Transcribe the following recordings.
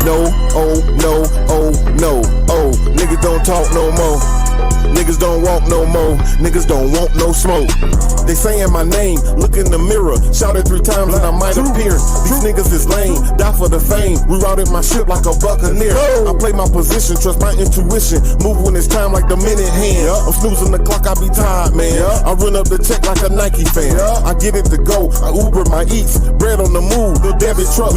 no, oh, no, oh, no, oh. Niggas don't talk no more. Niggas don't walk no more. Niggas don't want no smoke. They saying my name, look in the mirror. Shout it 3 times and I might appear. These niggas is lame, die for the fame. Rerouted my ship like a buccaneer. I play my position, trust my intuition. Move when it's time like the minute hand. I'm snoozing the clock, I be tired, man. I run up the check like a Nike fan. I get it to go, I Uber my eats. Bread on the move, the debit truck.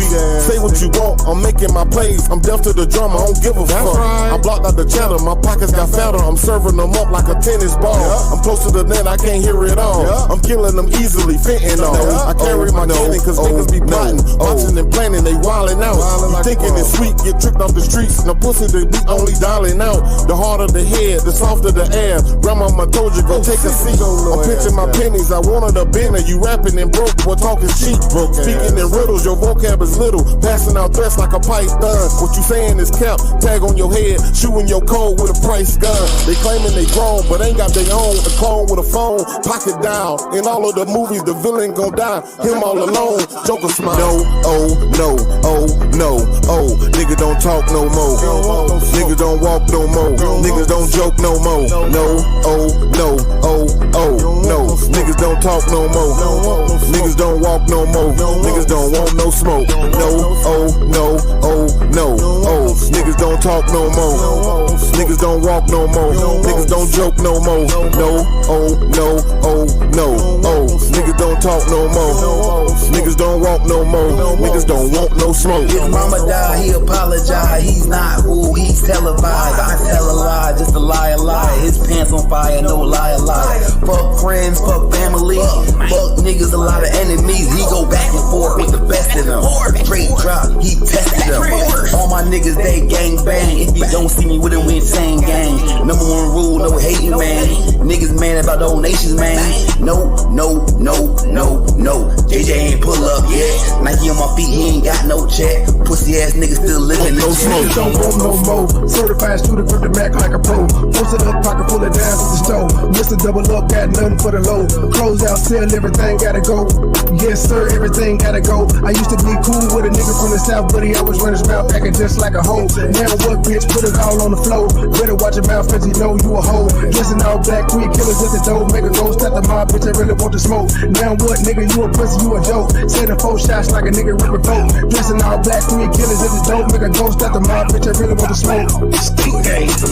Say what you want, I'm making my plays. I'm deaf to the drama, I don't give a fuck. I blocked out the chatter, my pockets got fatter. I'm serving them up like a tennis ball. I'm close to the net, I can't hear it all. I'm killing them easily, fentanyl. I carry my cannon cause niggas be plotting. Watching and planning, they wildin' out. You thinking it's sweet, get tricked off the streets. Now pussy, they be only dialing out. The harder the head, the softer the air. Grandmama told you, go take a seat. I'm pitching my pennies, I wanted a binner. You rapping and broke, boy talking cheap. Speaking in riddles, your vocab is little. Passing out threats like a python. What you saying is cap, tag on your head. Shooting your code with a price gun. They claiming they grown, but ain't got their own. A clone with a phone, pocket down. In all of the movies, the villain gon' die. Him all alone, Joker smile. No, oh, no, oh, no, oh. Niggas don't talk no more. Niggas don't walk no more. Niggas don't joke no more. No, oh, no, oh, oh, no. Niggas don't talk no more. Niggas don't walk no more. Niggas don't want no smoke. No, oh, no, oh, no, oh. Niggas don't talk no more. Niggas don't walk no more. Niggas don't joke no more. No, oh, no, oh, no, oh. Niggas don't talk no more. Niggas don't walk no more. Niggas don't want no smoke. His mama died, he apologized. He's not who he's televised. I tell a lie, just a lie. His pants on fire, no lie. Fuck friends, fuck family. Fuck niggas, a lot of enemies. He go back and forth with the best of them. Straight drop, he tested them. All my niggas, they gang bang. If you don't see me with him, we insane gang. Number 1 rule, no hating, man. Niggas mad about donations, man. No. JJ ain't pull up yet. Nike on my feet, he ain't got no check. Pussy ass niggas still living no smoke. Don't want no more. Certified shooter, grip the Mac like a pro. Posted up, pocket full of dimes at the store. Mr. Double Up, got nothing for the low. Close out, sell, everything gotta go. Yes sir, everything gotta go. I used to be cool with a nigga from the south, but he always run his mouth packing just like a hoe. Now what, bitch? Put it all on the floor. Better watch your mouth, cause you know you a hoe. Dressing all black, 3 killers at the door. Make a ghost at the mob, bitch. I really want to smoke. Now what, nigga? You a pussy, you a joke. Setting 4 shots like a nigga rip a coat. Dressing all black, 3 killers at the door. Make a ghost at the mob, bitch. I really want to smoke.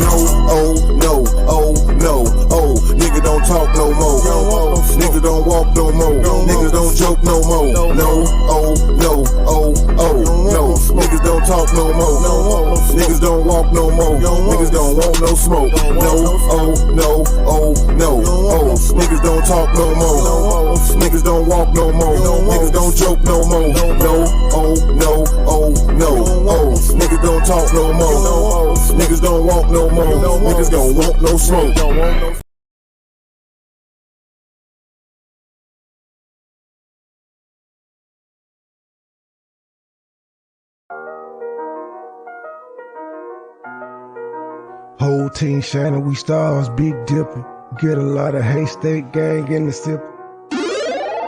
No, oh, no, oh, no, oh. Niggas don't talk no more. Niggas don't walk no more. Niggas don't joke no more. No, oh, no, oh, oh, no. Niggas don't talk no more. Niggas don't walk no more. Niggas don't want no smoke. No, oh, no, oh, no, oh. Niggas don't talk no more. Niggas don't walk no more. Niggas don't joke no more. No, oh, no, oh, no, oh. Niggas don't talk no more. Niggas don't walk no more. Niggas don't want no smoke. Whole team shining, we stars, big dipping. Get a lot of hate, state gang in the sip.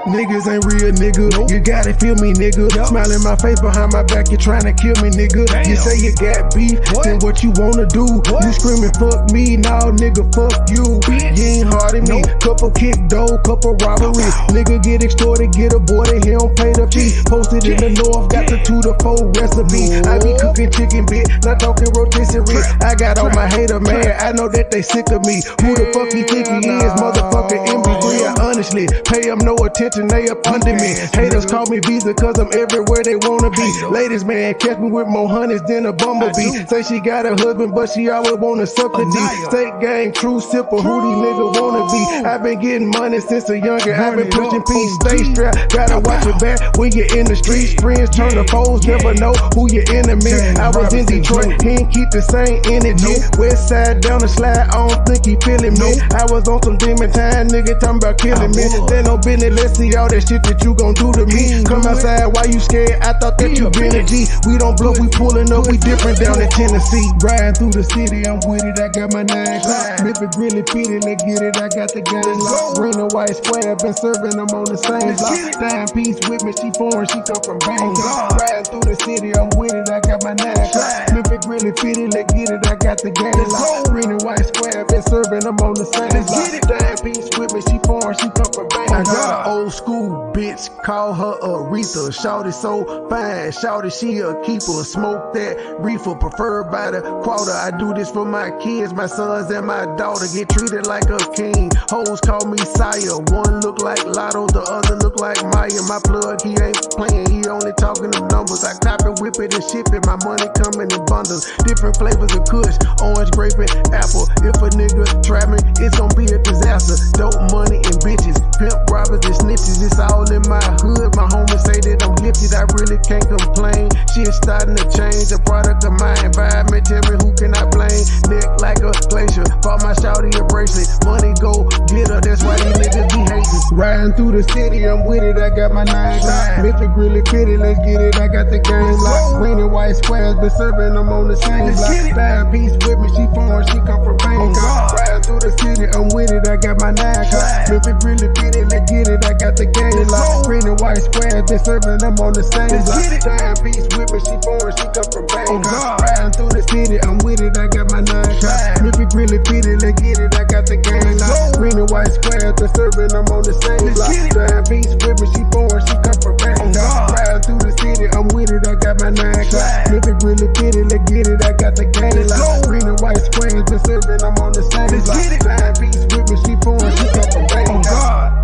Niggas ain't real, nigga. You gotta feel me, nigga. Smile in my face behind my back, you tryna kill me, nigga. You say you got beef, then what you wanna do? You screaming, fuck me, nah, nigga, fuck you. You ain't hard at me. Couple kick dough, couple robbery. Nigga get extorted, get aborted, he don't pay the fee. Posted in the north, got the 2 to 4 recipe. I be cooking chicken bit, not talking rotisserie. I got all my hater mad, I know that they sick of me. Who the fuck he think he is, motherfucker MB3? I honestly pay him no attention. They up under me. Haters call me Visa cause I'm everywhere they wanna be. Ladies, man, catch me with more honeys than a bumblebee. Say she got a husband, but she always wanna suck a D. State gang, true sipper, who these niggas wanna be? I've been getting money since a younger. I've been pushing peace, stay strapped. Gotta watch your back when you're in the streets. Friends turn to foes, never know who your enemy. I was in Detroit, he ain't keep the same energy. West side down the slide, I don't think he feeling me. I was on some demon time, nigga talking about killing me. They no business, let's see all that shit that you gon' do to me. Come outside, why you scared? I thought that you been a G. We don't bluff, we pulling up, we different down in Tennessee. Riding through the city, I'm with it, I got my 9 o'clock. If it really fit it, let's get it, I got the game locked. Green and white square, been serving them on the same block. Dime piece with me, she foreign, she come from Bangkok. Riding through the city, I'm with it, I got my 9 o'clock. If it really fit it, let's get it, I got the game locked. Green and white square, been serving them on the same block. Dime piece with me, she foreign, she come from Bangkok. I got an old school bitch, call her Aretha. Shawty so fine, shawty she a keeper. Smoke that reefer, preferred by the quarter. I do this for my kids, my sons and my daughter. Get treated like a king. Hoes call me sire. One look like Lotto, the other look like Maya. My plug, he ain't playing, he only talking the numbers. I cop it, whip it, and ship it. My money coming in bundles. Different flavors of kush, orange, grape, and apple. If a nigga try me, it's gonna be a disaster. Dope money and bitches, pimp robbers and snitches. It's all in my hood. My homies say that I'm gifted, I really can't complain. Shit starting to change, a product of my environment. Tell me who can I blame? Neck like a glacier, bought my shawty a bracelet. Money go get her, that's why these niggas be hating. Riding through the city, I'm with it, I got my 9 o'clock. If it really fit it, let's get it, I got the game locked. Green and white squares, been serving them on the same block. Dime piece with me, she foreign, she come from Bangkok. Riding through the city, I'm with it, I got my 9 o'clock. If it really fit it, let's get it, I got the game locked. Green and white squares, been serving them on the same block. Dime piece with me, she foreign, she come from Bangkok. Riding through the city, I'm with it, I got my 9 o'clock. If it really fit it, let's get it, I got the game locked. Green and white squares, been serving them on the same block. Dime piece with me, she foreign, she come from Bangkok. Riding through the city, I'm with it, I got my 9 o'clock. If it really fit it, let's get it, I got the game locked. Green and white squares, been serving them on the same block. Dime piece with me, she foreign, she come from Bangkok.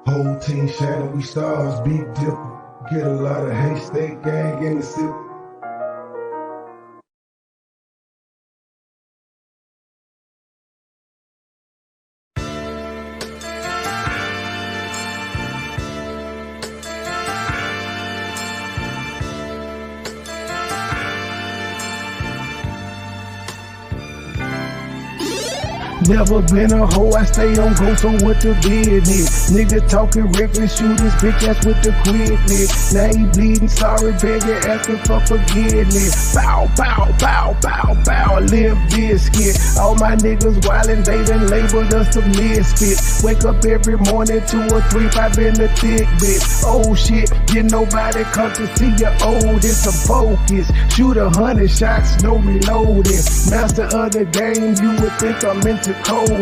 Whole team shining, we stars, big dipper. Get a lot of haystack gang in the sip. Never been a hoe, I stay on go, so what the business? Nigga talking reckless, shoot his bitch ass with the quickness. Now he bleeding, sorry, begging, asking for forgiveness. Bow, bow, bow, bow, bow, Limp Biscuit. All my niggas wildin', they done labeled us a misfit. Wake up every morning, 2 or 3, 5 in the thick bit. Oh shit, get nobody come to see you old, it's a focus. Shoot 100 shots, no reloading. Master of the game, you would think I'm into coding.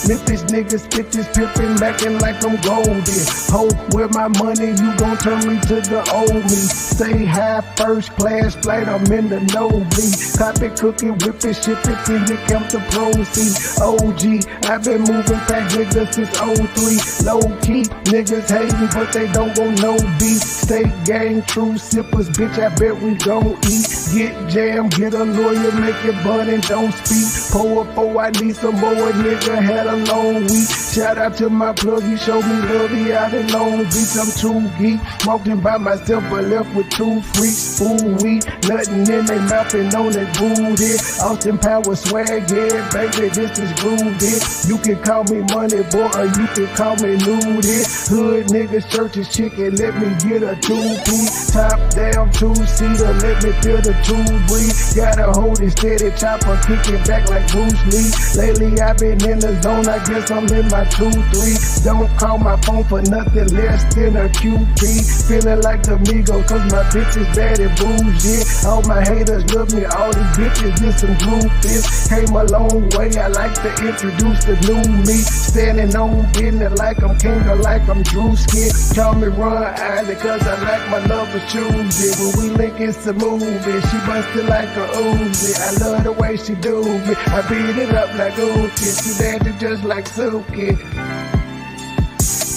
Memphis niggas spit this pippin', mackin' like I'm golden. Ho, where my money, you gon' turn me to the old me. Stay high, first class flight, I'm in the nosebleed. Cop it, cook it, whip it, ship it till you count the proceeds. OG, I've been moving fast niggas since 03. Low key, niggas hating, but they don't want no beef. Stay gang, true sippers, bitch, I bet we gon' eat. Get jammed, get a lawyer, make it bun and don't speak. Pour a 4, I need some more. A nigga had a long week. Shout out to my plug, he showed me love, he out in Long Beach. I'm too geek, walking by myself but left with 2 freaks. Ooh wee, nothing in they mouth and on they booty. Austin Power swag, yeah, baby, this is groovy. You can call me Money Boy or you can call me Nudie. Hood niggas, churches, chicken, let me get a 2-piece. Top down, 2-seater, let me feel the 2 breeze. Gotta hold it steady, chopper, kick it back like Bruce Lee. Lately I've been in the zone, I guess I'm in my 2-3. Don't call my phone for nothing less than a QP. Feeling like the Migos, cause my bitch is bad and bougie. All my haters love me, all these bitches is some groupies. Came a long way, I like to introduce the new me. Standing on business like I'm king or like I'm Drewski. Call me Ron Island, cause I like my love for choosy. When we link it's a movie, she busted like a Uzi. I love the way she do me, I beat it up like Uzi. She dancing just like Suki.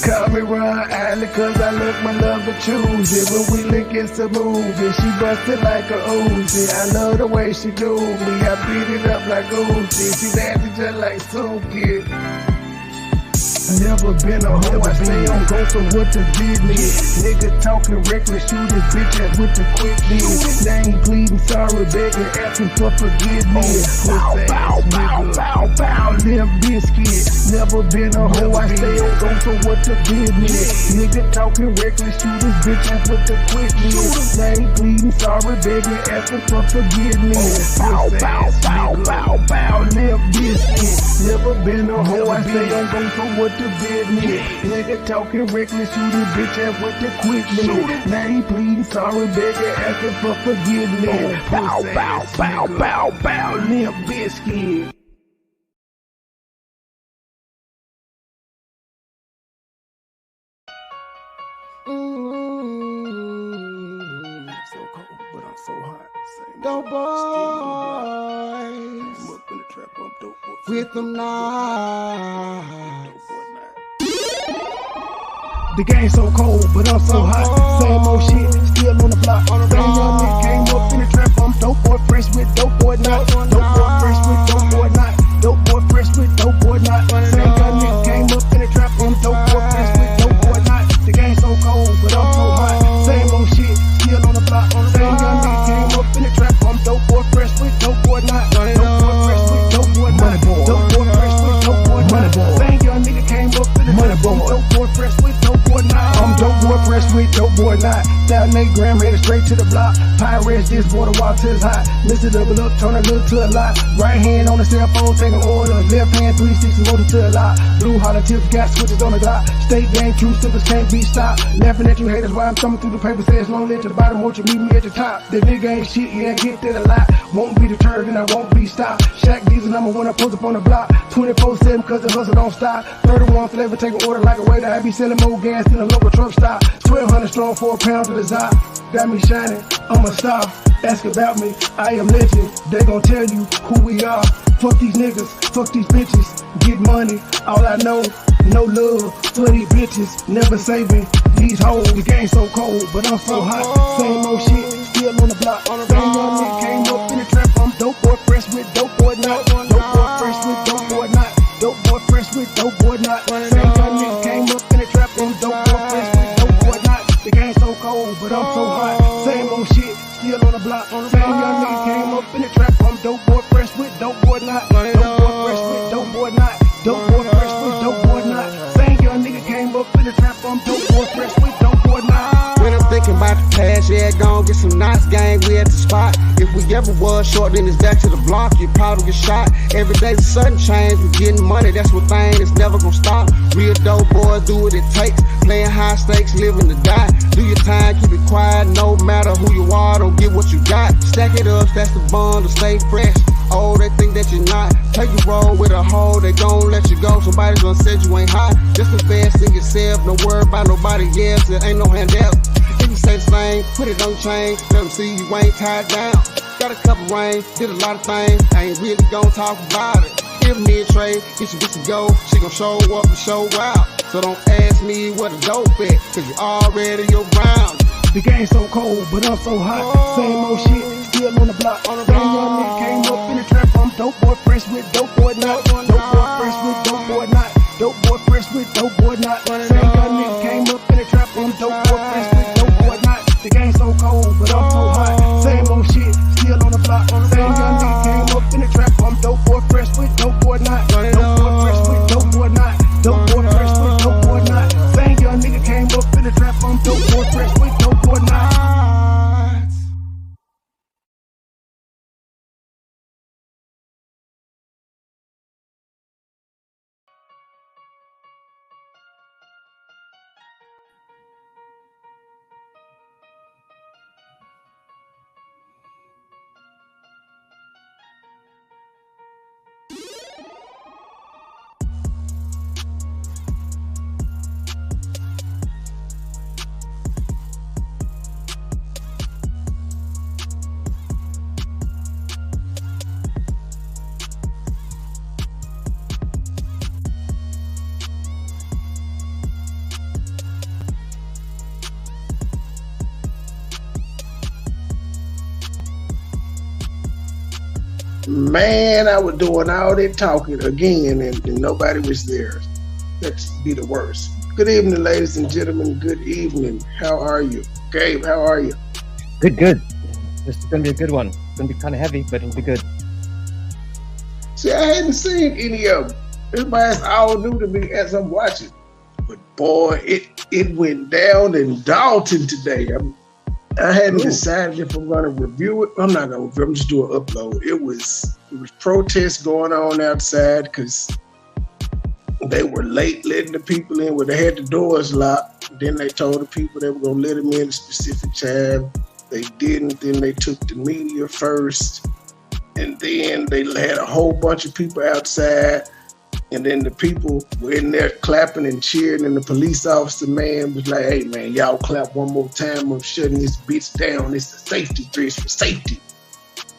Call me Ron Island, cause I look my love for choosy. When we link it's a movie, she busted like a Uzi. I love the way she do me, I beat it up like Uzi. She dancing just like Suki. Never been a hoe, I stay on go, so what the business? Nigga talking reckless, shoot his bitch ass with the quickness. Now he pleading sorry, begging, asking for forgiveness. Bow, bow, bow, bow, bow, Limp Bizkit. Never been a hoe, I stay on go, so what the business? Nigga talking reckless, shoot his bitch ass with the quickness. Now he pleading sorry, begging, asking for forgiveness. Bow, bow, bow, bow, bow, Limp Bizkit. Never been a hoe, I stay on go, so what the business? Nigga talking reckless, shoot his bitch ass with the quickness. Now he pleading sorry, begging, asking for forgiveness. Bow, bow, bow, bow, bow, Limp Bizkit. So cold, but I'm so hot. Dope boys with them knives. The game so cold, but I'm so hot. Same old shit, still on the block. Same young nigga came up in the trap. I'm dope boy, fresh with dope boy not. Dope boy, fresh with dope boy not. Dope boy, fresh with dope boy not. Same young nigga came up in the trap. I'm dope boy, fresh with dope boy not. The game so cold, but I'm so hot. Same old shit, still on the block. Same young nigga came up in the trap. I'm dope boy, fresh with dope boy not. Dope boy, fresh with dope boy not. Dope boy, fresh with dope boy not. Same young nigga came up in the trap. I'm dope boy, fresh with dope boy not. I'm dope boy, fresh with dope boy not. 1,008 gram, headed straight to the block. Pirates, this water water till it's hot. Mr. Double up, turn a little to a lot. Right hand on the cell phone, taking order. Left hand 360, motor to a lot. Blue holler tips, got switches on the dot. State game, true sippers can't be stopped. Laughing at you haters while I'm thumbing through the paper. Says long live to the bottom, won't you meet me at the top? The nigga ain't shit, yeah, get that a lot. Won't be deterred and I won't be stopped. Shaq Diesel number one, I post up on the block. 24/7 cause the hustle don't stop. 31 flavor, take an order like a waiter. I be selling more gas in a local truck stop. 1,200 strong for a pound to the top. Got me shining, I'm a star. Ask about me, I am legend. They gon' tell you who we are. Fuck these niggas, fuck these bitches. Get money, all I know. No love for these bitches. Never saving these hoes. The game so cold, but I'm so hot. Same old shit, still on the block. Same young nigga came up in the trap. I'm dope boy, fresh with dope boy not. Dope boy, fresh with dope boy not. Dope boy, fresh with dope boy not. Same young nigga came up in the trap. I'm dope boy, fresh with dope boy not. The game so cold, but I'm so hot. Same old shit, still on the block. Same young nigga came up in the trap. I'm dope boy, fresh with dope boy not. Dope boy, fresh with dope boy not. Dope boy, fresh with dope boy not. Same young nigga came up in the trap. I'm dope boy, fresh with dope boy not. When I'm thinking about the past, yeah, gon' get some knots, gang, we at the spot. If we ever was short, then it's back to the block, you probably get shot. Every day's a sudden change, we getting money, that's one thing that's never gon' stop. Real dope boys do what it takes, playing high stakes, living to die. Do your time, keep it quiet, no matter who you are, don't get what you got. Stack it up, that's the bond to stay fresh. Oh, they think that you're not. Take a roll with a hoe, they gon' let you go. Somebody done said you ain't hot. Just invest in yourself, don't worry about nobody else. There ain't no handout. If you say the same, put it on chain. Let them see you ain't tied down. Got a couple rings, did a lot of things. I ain't really gon' talk about it. If me and Trey, get your bitch to go, she gon' show up and show out. So don't ask me what a dope at, cause you already around. The game so cold, but I'm so hot. Same old shit, still on the block. Same young nigga came up in the trap. I'm dope boy, fresh with dope boy not. Dope boy, fresh with dope boy not. Dope boy, fresh with dope boy not. Same young nigga came up in the trap. I'm dope boy, fresh with dope boy not. The game so cold, but I'm so hot. Same old shit, still on the block. Same young nigga came up in the trap. I'm dope boy, fresh with dope boy not. Dope boy, fresh with dope boy not. Dope boy, fresh with dope boy not. Same young nigga came up in the trap. I'm dope boy, fresh with dope boy not. Man, I was doing all that talking again and nobody was there. That's be the worst. Good evening, ladies and gentlemen. Good evening. How are you? Gabe, how are you? Good. This is going to be a good one. It's going to be kind of heavy, but it'll be good. See, I hadn't seen any of them. Everybody's all new to me as I'm watching. But boy, it went down in Dalton today. I hadn't decided if I'm going to review it. I'm not going to review it. I'm just doing an upload. It was protests going on outside because they were late letting the people in where they had the doors locked. Then they told the people they were going to let them in at a specific time. They didn't. Then they took the media first. And then they had a whole bunch of people outside. And then the people were in there clapping and cheering. And the police officer, man, was like, hey, man, y'all clap one more time. I'm shutting this bitch down. It's a safety threat. It's for safety.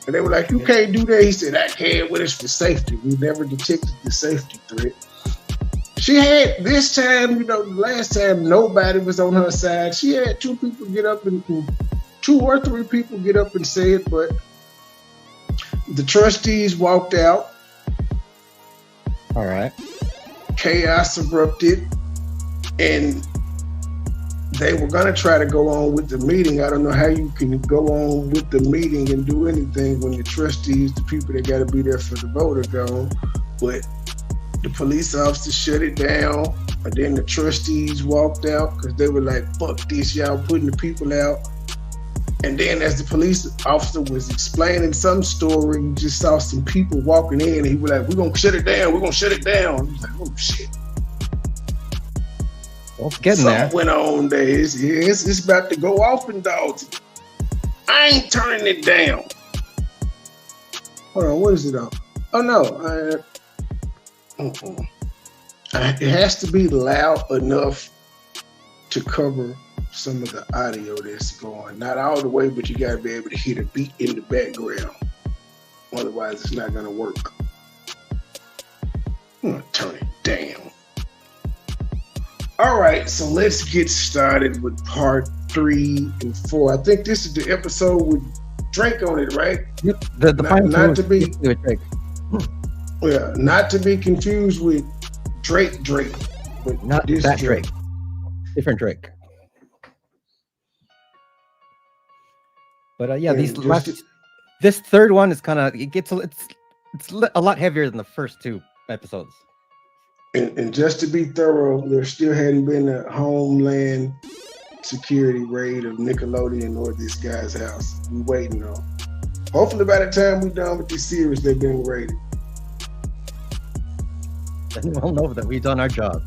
And they were like, you can't do that. He said, I can, but it's for safety. We never detected the safety threat. She had, this time, the last time nobody was on her side. She had two or three people get up and say it, but the trustees walked out. All right. Chaos erupted, and they were going to try to go on with the meeting. I don't know how you can go on with the meeting and do anything when the trustees, the people that got to be there for the vote, are gone. But the police officer shut it down, and then the trustees walked out because they were like, fuck this, y'all putting the people out. And then as the police officer was explaining some story, you just saw some people walking in, and he was like, we're going to shut it down, we're going to shut it down. He was like, oh shit. Well, it's getting there. Something went on there. It's about to go off in Dalton. I ain't turning it down. Hold on, what is it on? Oh no, it has to be loud enough to cover some of the audio that's going. Not all the way, but you gotta be able to hear the beat in the background. Otherwise, it's not gonna work. I'm gonna turn it down. All right, so let's get started with part 3 and 4. I think this is the episode with Drake on it, right? The final not to be with Drake. Yeah, not to be confused with Drake, but Not this that Drake. Different Drake. But this third one is kind of, it's a lot heavier than the first 2 episodes. And just to be thorough, there still hadn't been a Homeland Security raid of Nickelodeon or this guy's house. We're waiting on. Hopefully by the time we're done with this series, they've been raided. Then we'll know that we've done our job.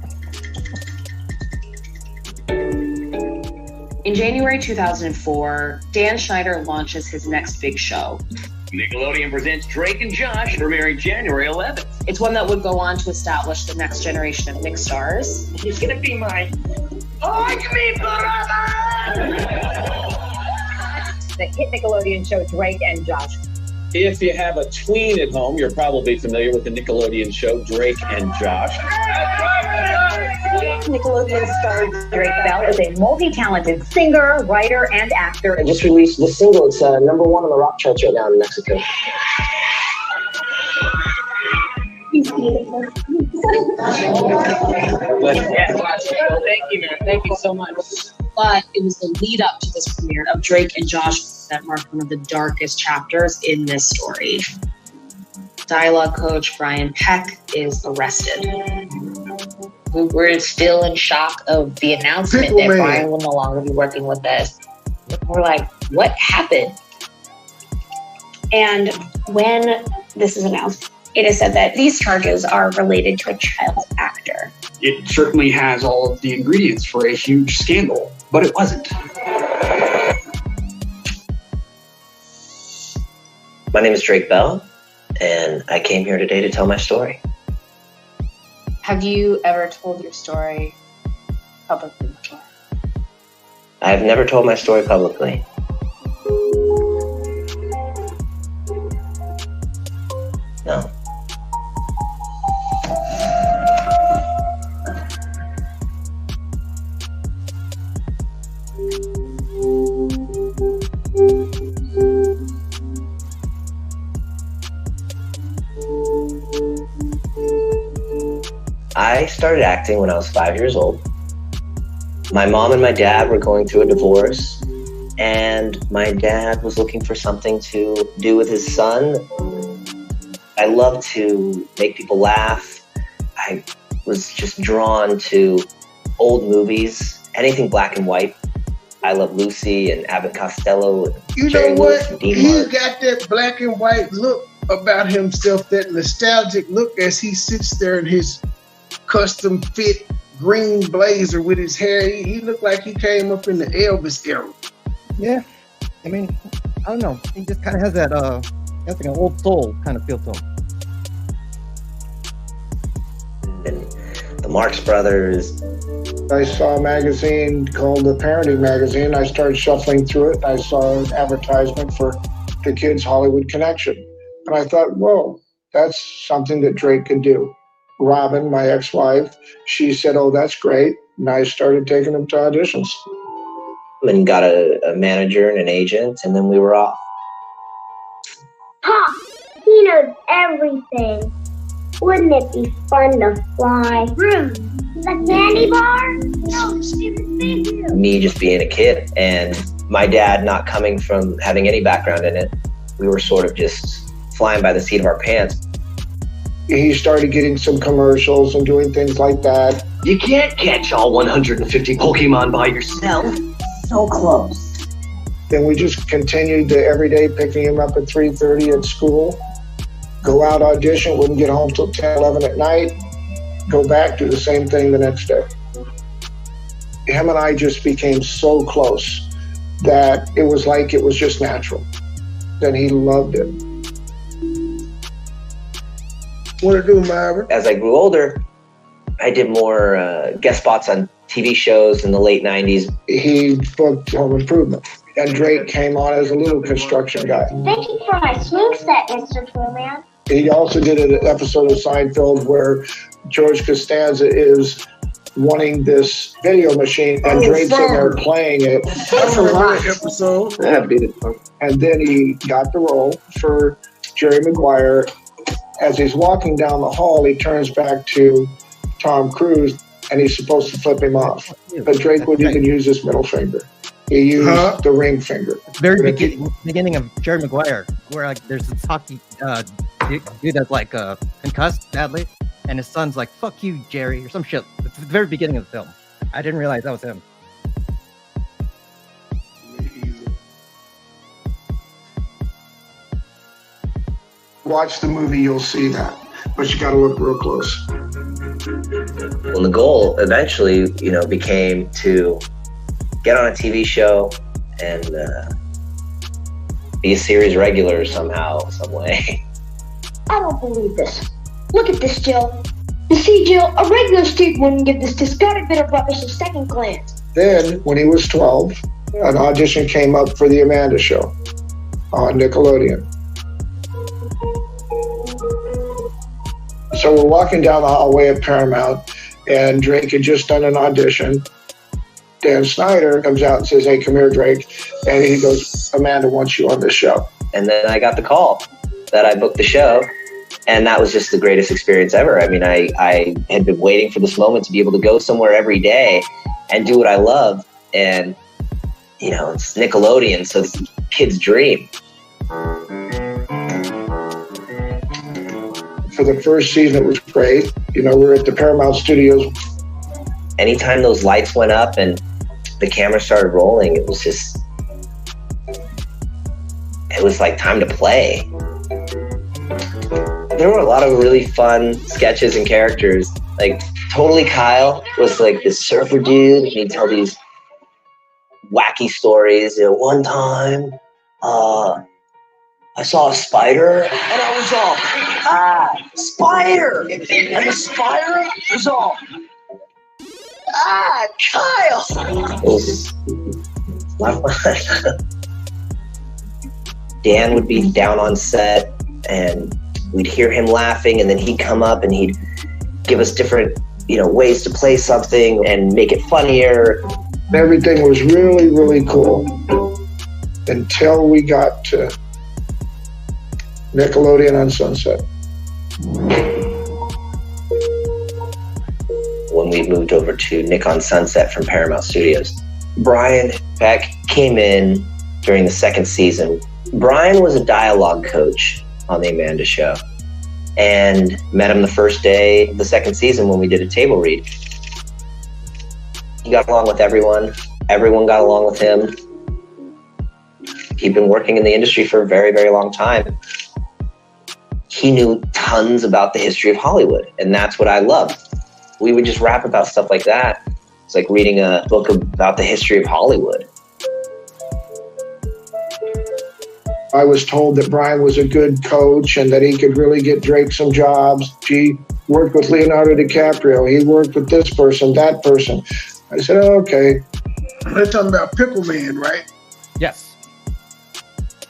In January 2004, Dan Schneider launches his next big show. Nickelodeon presents Drake and Josh, premiering January 11th. It's one that would go on to establish the next generation of Nick stars. He's gonna be my like me brother! The hit Nickelodeon show Drake and Josh. If you have a tween at home, you're probably familiar with the Nickelodeon show Drake and Josh. Nickelodeon star Drake Bell is a multi-talented singer, writer, and actor. I just released the single. It's #1 on the rock charts right now in Mexico. He's beautiful. Thank you, man. Thank you so much. But it was the lead up to this premiere of Drake and Josh that marked one of the darkest chapters in this story. Dialogue coach Brian Peck is arrested. We're still in shock of the announcement that Brian will no longer be working with us. We're like, what happened? And when this is announced, it is said that these charges are related to a child actor. It certainly has all of the ingredients for a huge scandal, but it wasn't. My name is Drake Bell, and I came here today to tell my story. Have you ever told your story publicly before? I've never told my story publicly. No. I I started acting when I was 5 years old. My mom and my dad were going through a divorce, and my dad was looking for something to do with his son. I love to make people laugh. I was just drawn to old movies, anything black and white. I love Lucy and Abbott Costello. You know what? He's got that black and white look about himself, that nostalgic look as he sits there in his custom fit green blazer with his hair. He looked like he came up in the Elvis era. Yeah. I mean, I don't know. He just kind of has that, that's like an old soul kind of feel to him. And the Marx Brothers. I saw a magazine called the Parenting Magazine. I started shuffling through it. I saw an advertisement for the Kids Hollywood Connection. And I thought, whoa, that's something that Drake could do. Robin, my ex-wife, she said, oh, that's great. And I started taking him to auditions. And got a manager and an agent, and then we were off. Pop, he knows everything. Wouldn't it be fun to fly? The candy bar? No, stupid. Me just being a kid, and my dad not coming from having any background in it. We were sort of just flying by the seat of our pants. He started getting some commercials and doing things like that. You can't catch all 150 Pokemon by yourself. So close. Then we just continued to every day picking him up at 3:30 at school, go out audition, wouldn't get home till 10, 11 at night, go back, do the same thing the next day. Him and I just became so close that it was like it was just natural. Then he loved it. What to do, Marvin? As I grew older, I did more guest spots on TV shows in the late 90s. He booked Home Improvement, and Drake came on as a little construction guy. Thank you for my swing set, Mr. Poolman. He also did an episode of Seinfeld where George Costanza is wanting this video machine, and Drake's in there playing it. That's a lot. Episode. And then he got the role for Jerry Maguire. As he's walking down the hall, he turns back to Tom Cruise, and he's supposed to flip him off. But Drake wouldn't even use his middle finger. He used the ring finger. Very beginning of Jerry Maguire, where like there's this hockey dude that's like concussed badly, and his son's like, "Fuck you, Jerry," or some shit. It's the very beginning of the film. I didn't realize that was him. Watch the movie, you'll see that. But you got to look real close. Well, the goal eventually, became to get on a TV show and be a series regular somehow, some way. I don't believe this. Look at this, Jill. You see, Jill, a regular student wouldn't give this discarded bit of rubbish a second glance. Then, when he was 12, an audition came up for the Amanda Show on Nickelodeon. So we're walking down the hallway at Paramount, and Drake had just done an audition. Dan Schneider comes out and says, "Hey, come here, Drake." And he goes, "Amanda wants you on this show." And then I got the call that I booked the show, and that was just the greatest experience ever. I mean, I had been waiting for this moment to be able to go somewhere every day and do what I love. And, it's Nickelodeon, so it's a kid's dream. For the first season, it was great. We're at the Paramount Studios. Anytime those lights went up and the camera started rolling, it was like time to play. There were a lot of really fun sketches and characters. Like, Totally Kyle was like this surfer dude. He'd tell these wacky stories. One time, I saw a spider, and I was all, spider! And the spider was all, Kyle! It was a lot of fun. Dan would be down on set, and we'd hear him laughing, and then he'd come up and he'd give us different, ways to play something and make it funnier. Everything was really, really cool until we got to Nickelodeon on Sunset. when we moved over to Nick on Sunset from Paramount Studios. Brian Peck came in during the second season. Brian was a dialogue coach on The Amanda Show, and met him the first day of the second season when we did a table read. He got along with everyone. Everyone got along with him. He'd been working in the industry for a very, very long time. He knew tons about the history of Hollywood, and that's what I loved. We would just rap about stuff like that. It's like reading a book about the history of Hollywood. I was told that Brian was a good coach and that he could really get Drake some jobs. He worked with Leonardo DiCaprio. He worked with this person, that person. I said, oh, okay. They're talking about Pickle Man, right? Yes.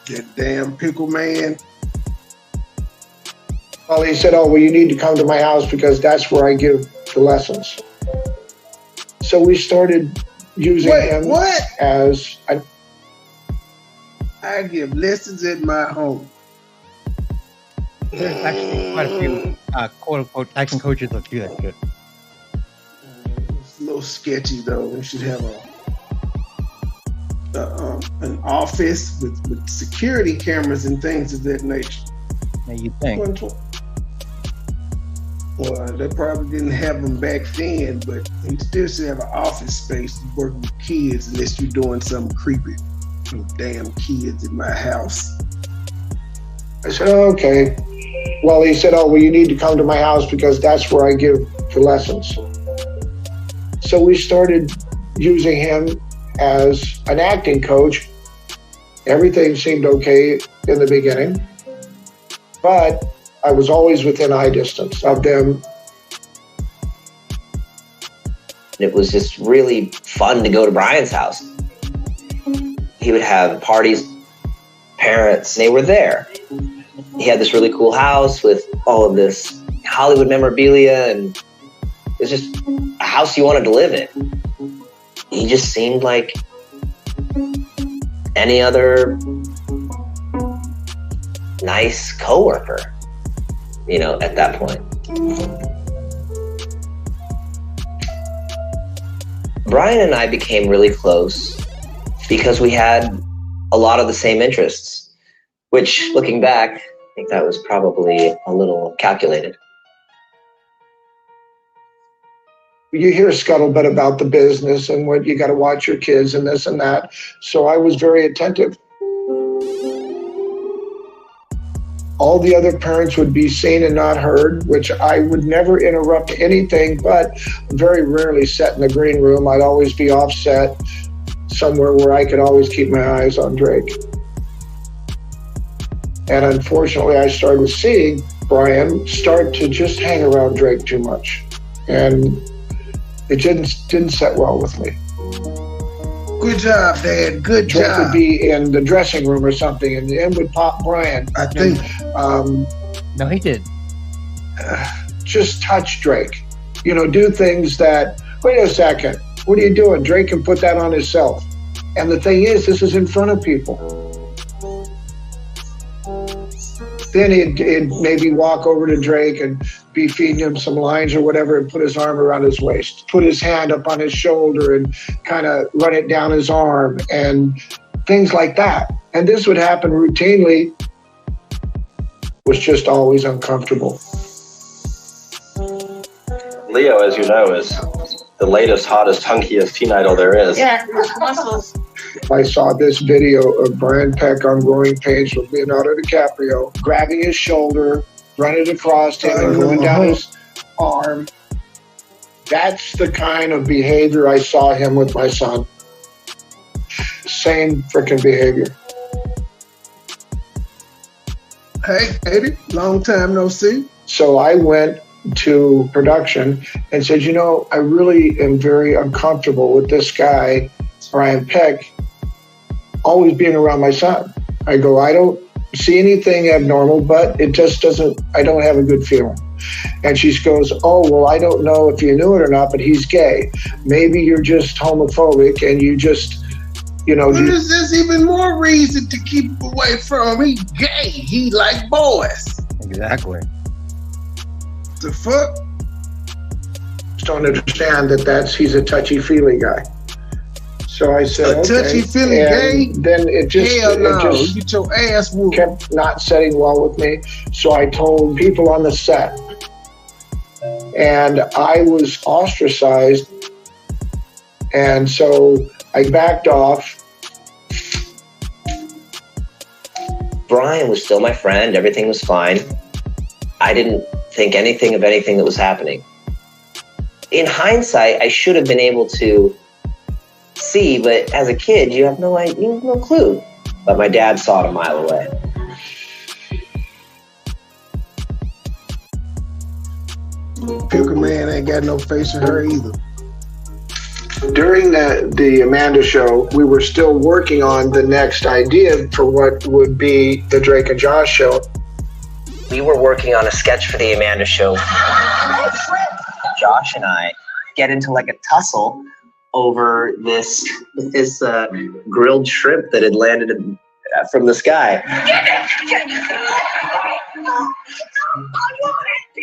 That damn Pickle Man. Well, he said, oh, well, you need to come to my house because that's where I give the lessons. So we started using him as... I give lessons at my home. There's actually quite a few quote-unquote acting coaches that do that shit. It's a little sketchy, though. We should have an office with security cameras and things of that nature. Now you think. Well, they probably didn't have them back then, but you still should have an office space to work with kids unless you're doing something creepy. Some damn kids in my house. I said, oh, okay. Well, he said, oh, well, you need to come to my house because that's where I give the lessons. So we started using him as an acting coach. Everything seemed okay in the beginning, but I was always within eye distance of them. It was just really fun to go to Brian's house. He would have parties, parents, they were there. He had this really cool house with all of this Hollywood memorabilia, and it's just a house you wanted to live in. He just seemed like any other nice coworker, you know, at that point. Brian and I became really close because we had a lot of the same interests, which, looking back, I think that was probably a little calculated. You hear scuttlebutt about the business and what you got to watch your kids and this and that. So I was very attentive. All the other parents would be seen and not heard, which I would never interrupt anything, but very rarely sit in the green room. I'd always be offset somewhere where I could always keep my eyes on Drake. And unfortunately, I started seeing Brian start to just hang around Drake too much. And it didn't set well with me. Good job, Dad. Good Drake job. would be in the dressing room or something, and in would pop Brian. I think. No, he did. Just touch Drake. You know, do things that, wait a second, what are you doing? Drake can put that on himself. And the thing is, this is in front of people. Then he'd maybe walk over to Drake and be feeding him some lines or whatever and put his arm around his waist, put his hand up on his shoulder and kind of run it down his arm and things like that. And this would happen routinely. Was just always uncomfortable. Leo, as you know, is the latest, hottest, hunkiest teen idol there is. Yeah, muscles. I saw this video of Brian Peck on Growing Pains with Leonardo DiCaprio, grabbing his shoulder, running across him and going down his arm. That's the kind of behavior I saw him with my son. Same freaking behavior. Hey, Eddie, long time no see. So I went to production and said, you know, I really am very uncomfortable with this guy, Brian Peck, always being around my son. I go, I don't see anything abnormal, but it just doesn't, I don't have a good feeling. And she goes, oh, well, I don't know if you knew it or not, but he's gay. Maybe you're just homophobic and you just, you know. There's even more reason to keep away from him. He gay. He like boys. Exactly. The fuck? don't understand that he's a touchy-feely guy. So I said, A touchy-feely gay? Then it just, Hell no, it just you get your ass whooped. kept not setting well with me. So I told people on the set, and I was ostracized. And so I backed off. Brian was still my friend. Everything was fine. I didn't think anything of anything that was happening. In hindsight, I should have been able to see, but as a kid, you have no clue. But my dad saw it a mile away. Picker man ain't got no face in her either. During the Amanda show, we were still working on the next idea for what would be the Drake and Josh show. We were working on a sketch for the Amanda show. Josh and I get into like a tussle over this grilled shrimp that had landed from the sky.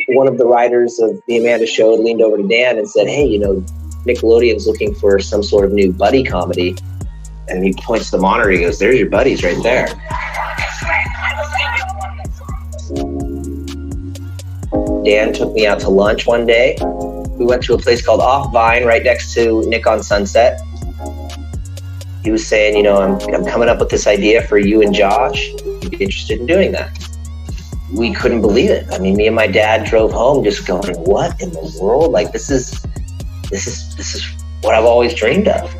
One of the writers of the Amanda show leaned over to Dan and said, "Hey, Nickelodeon's looking for some sort of new buddy comedy." And he points to the monitor. He goes, "There's your buddies right there." Dan took me out to lunch one day. We went to a place called Off Vine right next to Nick on Sunset. He was saying, I'm coming up with this idea for you and Josh. You'd be interested in doing that. We couldn't believe it. I mean, me and my dad drove home just going, what in the world? Like, this is what I've always dreamed of.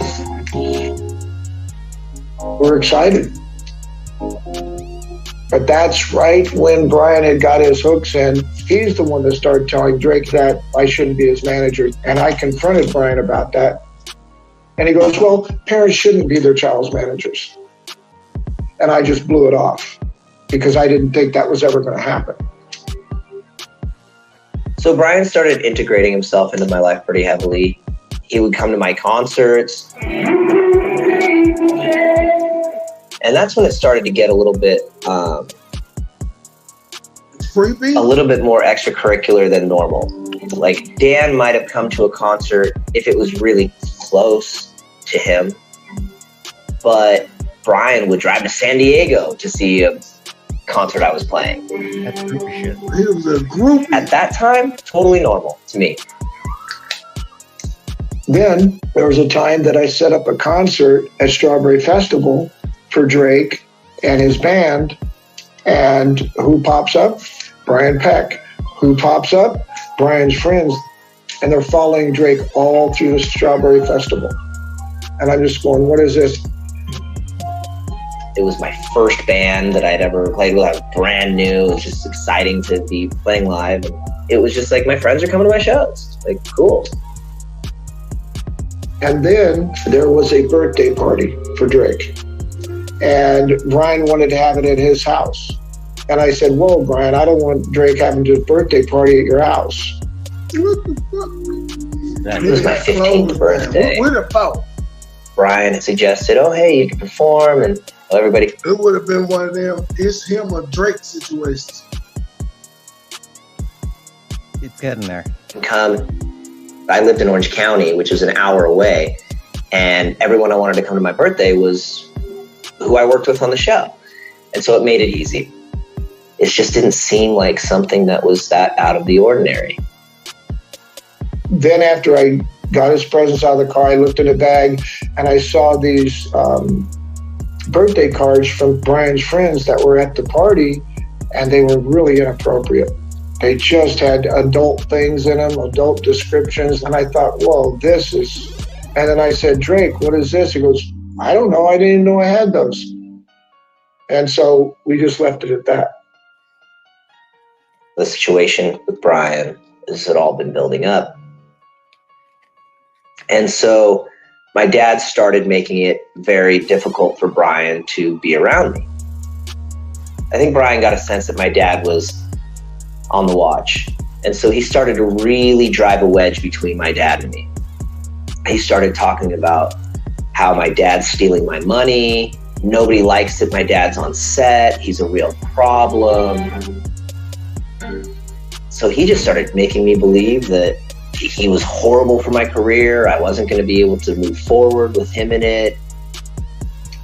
We're excited. But that's right when Brian had got his hooks in. He's the one that started telling Drake that I shouldn't be his manager. And I confronted Brian about that. And he goes, well, parents shouldn't be their child's managers. And I just blew it off because I didn't think that was ever going to happen. So Brian started integrating himself into my life pretty heavily. He would come to my concerts. And that's when it started to get a little bit creepy, a little bit more extracurricular than normal. Like Dan might have come to a concert if it was really close to him, but Brian would drive to San Diego to see a concert I was playing. That's groupie shit. He was a groupie. At that time, totally normal to me. Then there was a time that I set up a concert at Strawberry Festival for Drake and his band, and who pops up? Brian Peck. Who pops up? Brian's friends, and they're following Drake all through the Strawberry Festival. And I'm just going, what is this? It was my first band that I'd ever played with. I was brand new. It was just exciting to be playing live. And it was just like, my friends are coming to my shows. Like, cool. And then there was a birthday party for Drake. And Brian wanted to have it at his house. And I said, whoa, Brian, I don't want Drake having his birthday party at your house. What the fuck? It was my 15th birthday. What the fuck? Brian suggested, oh, hey, you can perform, and everybody. It would have been one of them, it's him or Drake situations. It's getting there. Come. I lived in Orange County, which was an hour away, and everyone I wanted to come to my birthday was who I worked with on the show. And so it made it easy. It just didn't seem like something that was that out of the ordinary. Then after I got his presents out of the car, I looked in the bag and I saw these birthday cards from Brian's friends that were at the party, and they were really inappropriate. They just had adult things in them, adult descriptions, and I thought, whoa, this is... And then I said, Drake, what is this? He goes, I don't know, I didn't even know I had those. And so we just left it at that. The situation with Brian had all been building up. And so my dad started making it very difficult for Brian to be around me. I think Brian got a sense that my dad was on the watch. And so he started to really drive a wedge between my dad and me. He started talking about how my dad's stealing my money. Nobody likes that my dad's on set. He's a real problem. So he just started making me believe that he was horrible for my career. I wasn't going to be able to move forward with him in it.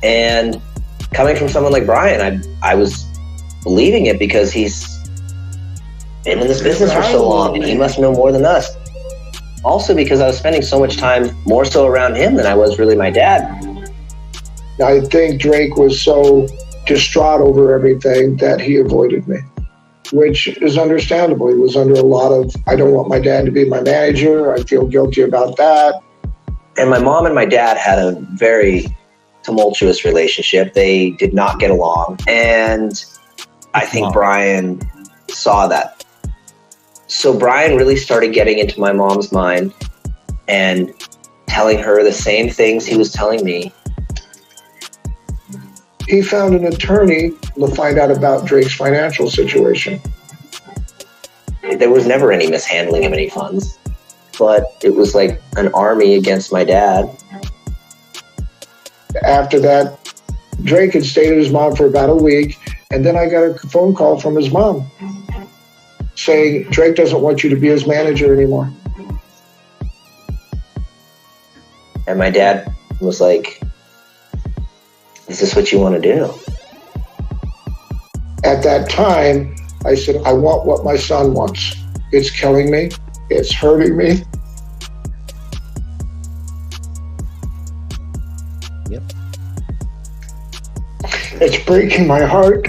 And coming from someone like Brian, I was believing it because he's been in this business for so long and he must know more than us. Also because I was spending so much time more so around him than I was really my dad. I think Drake was so distraught over everything that he avoided me, which is understandable. He was under a lot of, I don't want my dad to be my manager. I feel guilty about that. And my mom and my dad had a very tumultuous relationship. They did not get along. And I think Brian saw that. So Brian really started getting into my mom's mind and telling her the same things he was telling me. He found an attorney to find out about Drake's financial situation. There was never any mishandling of any funds, but it was like an army against my dad. After that, Drake had stayed at his mom for about a week, and then I got a phone call from his mom saying, Drake doesn't want you to be his manager anymore. And my dad was like, is this what you want to do? At that time, I said, I want what my son wants. It's killing me. It's hurting me. Yep. It's breaking my heart,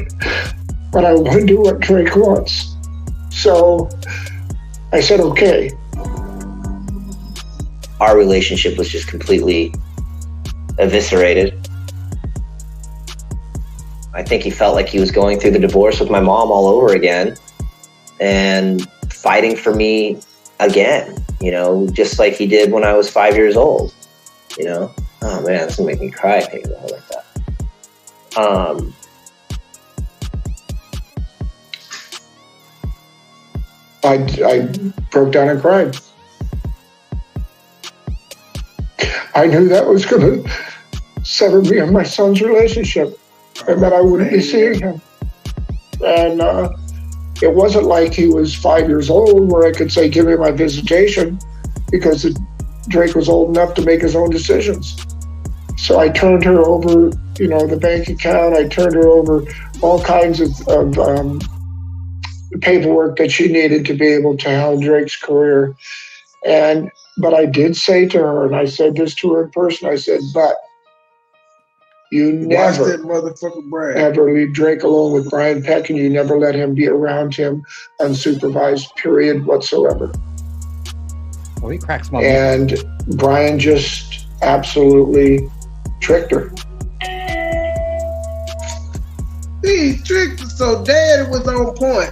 but I want to do what Drake wants. So I said, okay. Our relationship was just completely eviscerated. I think he felt like he was going through the divorce with my mom all over again and fighting for me again, you know, just like he did when I was 5 years old, you know? Oh man, this will make me cry thinking about it like that. I broke down and cried. I knew that was going to sever me and my son's relationship and that I wouldn't be seeing him. And it wasn't like he was 5 years old where I could say, give me my visitation, because Drake was old enough to make his own decisions. So I turned her over, you know, the bank account. I turned her over all kinds of paperwork that she needed to be able to handle Drake's career. But I did say to her, and I said this to her in person, I said, but you never ever leave Drake alone with Brian Peck, and you never let him be around him unsupervised, period, whatsoever. Oh, he cracks my And Brian just absolutely tricked her. He tricked her, so Dad was on point.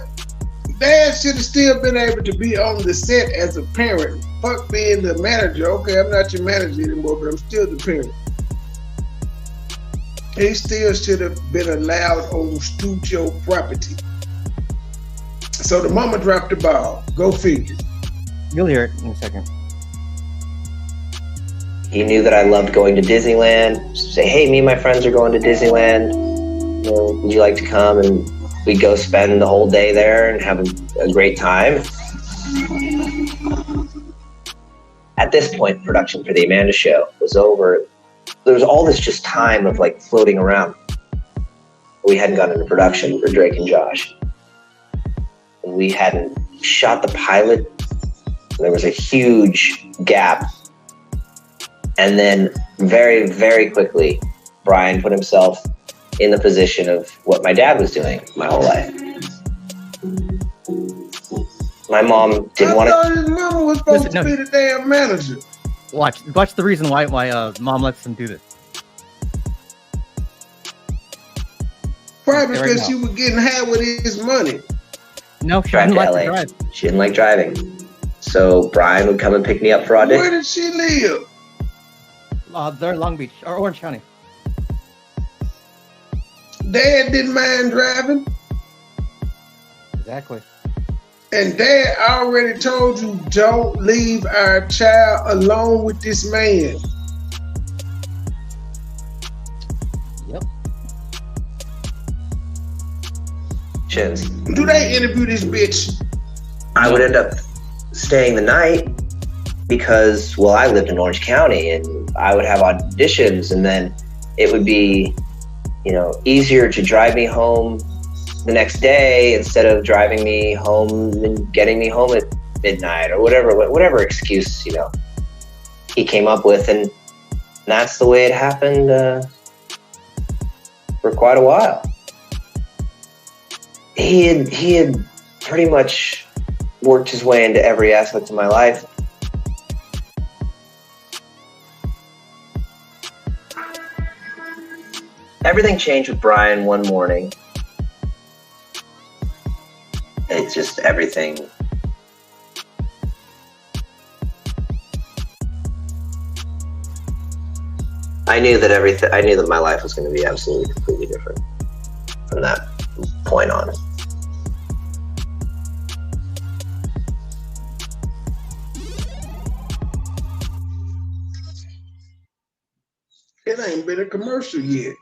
Dad should have still been able to be on the set as a parent. Fuck being the manager. Okay, I'm not your manager anymore, but I'm still the parent. He still should have been allowed on studio property. So the mama dropped the ball. Go figure. You'll hear it in a second. He knew that I loved going to Disneyland. Say, hey, me and my friends are going to Disneyland. You know, would you like to come? And we'd go spend the whole day there and have a great time. At this point, production for the Amanda Show was over. There was all this just time of like floating around. We hadn't gone into production for Drake and Josh. And we hadn't shot the pilot. There was a huge gap. And then very, very quickly, Brian put himself in the position of what my dad was doing my whole life. My mom didn't want to. I thought his mama was supposed to be the damn manager. Watch the reason why mom lets him do this. Probably because she was getting high with his money. No, she didn't like to drive. She didn't like driving. So Brian would come and pick me up for audition. Where did she live? They're in Long Beach or Orange County. Dad didn't mind driving. Exactly. And Dad already told you, don't leave our child alone with this man. Yep. Chins. Do they interview this bitch? I would end up staying the night because, well, I lived in Orange County and I would have auditions, and then it would be, you know, easier to drive me home the next day instead of driving me home and getting me home at midnight or whatever excuse, you know, he came up with. And that's the way it happened for quite a while. He had pretty much worked his way into every aspect of my life. Everything changed with Brian one morning. It's just everything. I knew that my life was going to be absolutely completely different from that point on. It ain't been a commercial yet.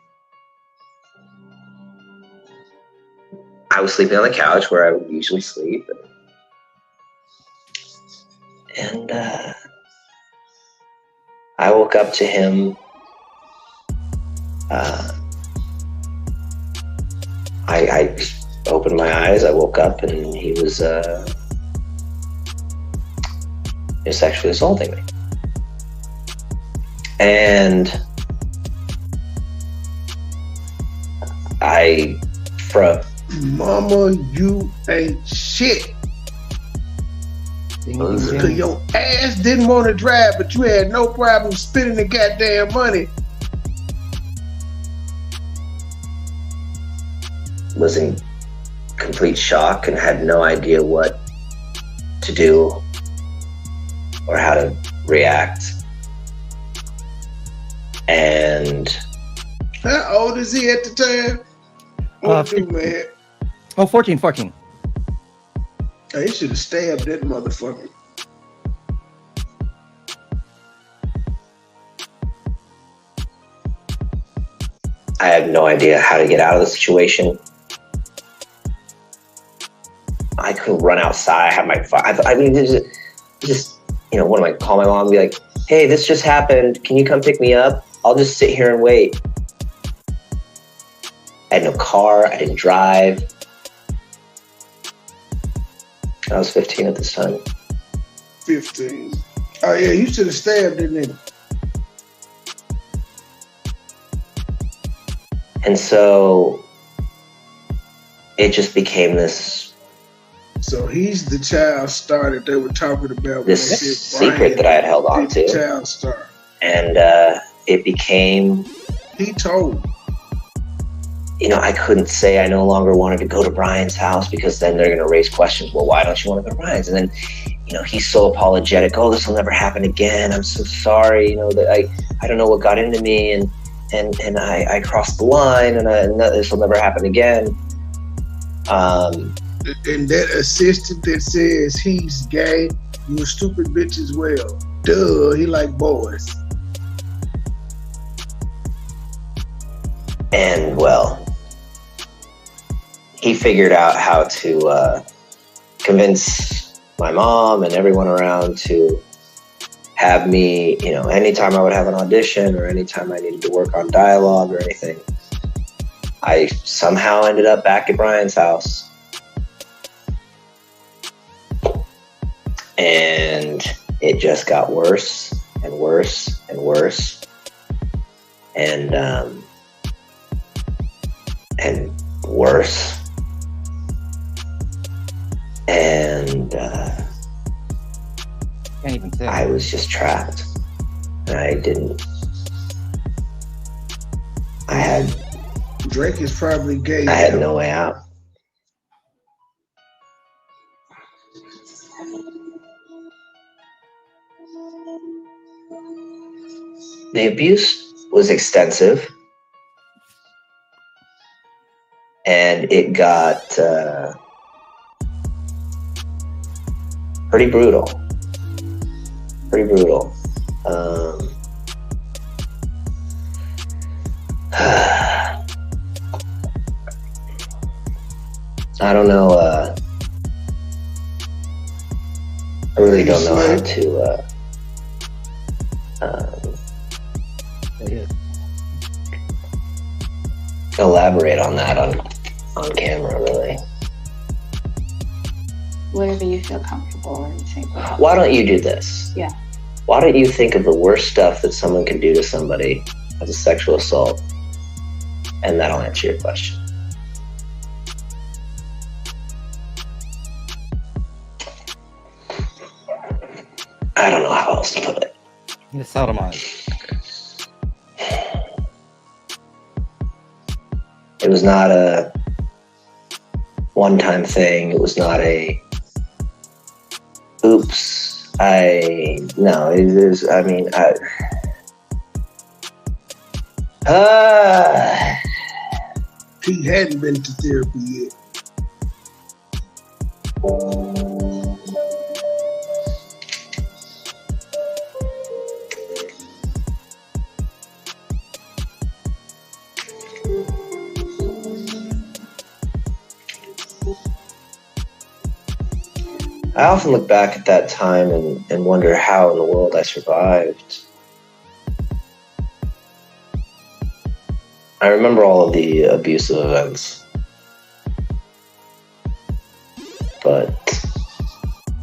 I was sleeping on the couch where I would usually sleep. And I woke up to him. I opened my eyes, I woke up, and he was sexually assaulting me. And Mama, you ain't shit. Cause your ass didn't want to drive, but you had no problem spending the goddamn money. Was in complete shock and had no idea what to do or how to react. And how old is he at the time? What do, man? Oh, 14. Oh, he should have stabbed that motherfucker. I had no idea how to get out of the situation. I couldn't run outside. I had my phone. I mean, just, you know, what am I call my mom and be like, hey, this just happened. Can you come pick me up? I'll just sit here and wait. I had no car. I didn't drive. I was 15 at this time. 15. Oh, yeah, you should have stabbed him then. And so it just became this. So he's the child star that they were talking about. This secret that I had held on to. Child star. And it became. He told. You know, I couldn't say I no longer wanted to go to Brian's house because then they're going to raise questions. Well, why don't you want to go to Brian's? And then, you know, he's so apologetic. Oh, this will never happen again. I'm so sorry. You know, that I don't know what got into me and I crossed the line and this will never happen again. And that assistant that says he's gay, you a stupid bitch as well. Duh, he like boys. And well, he figured out how to convince my mom and everyone around to have me, you know, anytime I would have an audition or anytime I needed to work on dialogue or anything, I somehow ended up back at Brian's house. And it just got worse and worse and worse. And worse. And can't even say. I was just trapped. And Drake is probably gay. I had no way out. The abuse was extensive. And it got pretty brutal. I don't know. I really don't know how to elaborate on that on camera, really. Whatever you feel comfortable in saying. Why don't you do this? Yeah. Why don't you think of the worst stuff that someone can do to somebody as a sexual assault, and that'll answer your question. I don't know how else to put it. You sodomized. It was not a one-time thing. It was not a oops. No, it is. I mean, He hadn't been to therapy yet. I often look back at that time and wonder how in the world I survived. I remember all of the abusive events, but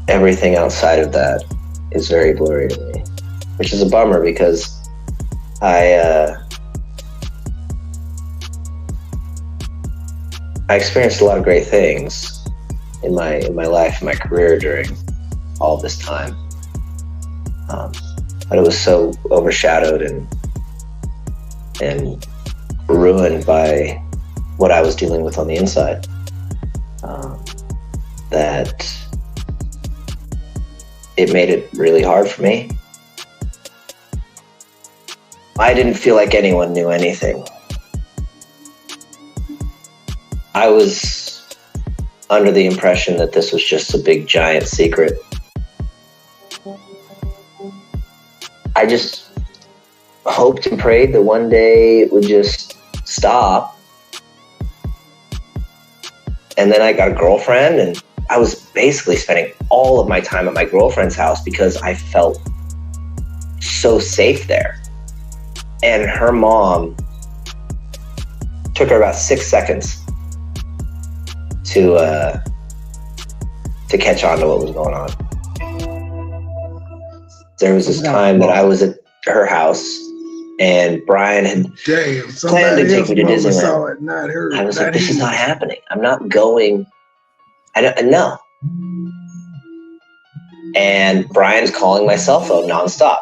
everything outside of that is very blurry to me, which is a bummer because I experienced a lot of great things in my life, in my career during all of this time, but it was so overshadowed and ruined by what I was dealing with on the inside, that it made it really hard for me. I didn't feel like anyone knew anything. I was under the impression that this was just a big giant secret. I just hoped and prayed that one day it would just stop. And then I got a girlfriend, and I was basically spending all of my time at my girlfriend's house because I felt so safe there. And her mom took her about 6 seconds to catch on to what was going on. There was this time that I was at her house, and Brian had planned to take me to Disneyland. I was like, this is not happening. I'm not going. I don't know. And Brian's calling my cell phone nonstop.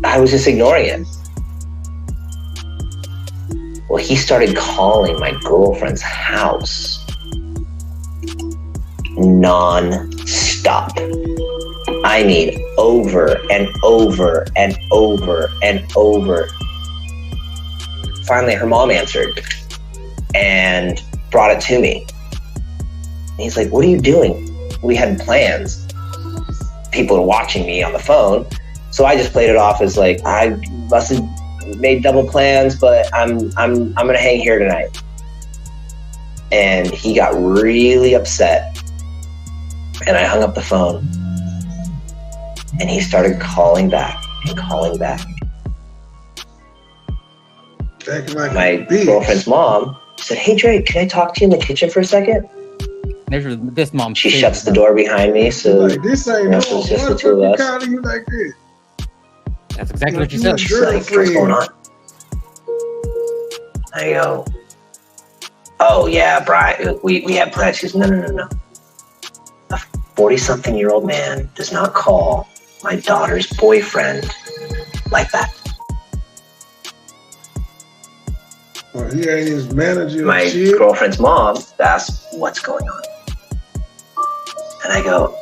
I was just ignoring it. Well, he started calling my girlfriend's house non-stop. I mean, over and over and over and over. Finally, her mom answered and brought it to me. And he's like, what are you doing? We had plans. People are watching me on the phone. So I just played it off as like, I must have made double plans, but I'm gonna hang here tonight. And he got really upset. And I hung up the phone. And he started calling back and calling back. My girlfriend's mom said, hey Drake, can I talk to you in the kitchen for a second? There's this mom. She shuts the door behind me, so like, this ain't no, it's just the two of us. Calling you like this? That's exactly what you said. She's like, what's going on? I go, oh yeah, Brian, we had plans. She goes, no. A 40-something-year-old man does not call my daughter's boyfriend like that. Well, he ain't his manager. My girlfriend's mom asked, what's going on? And I go,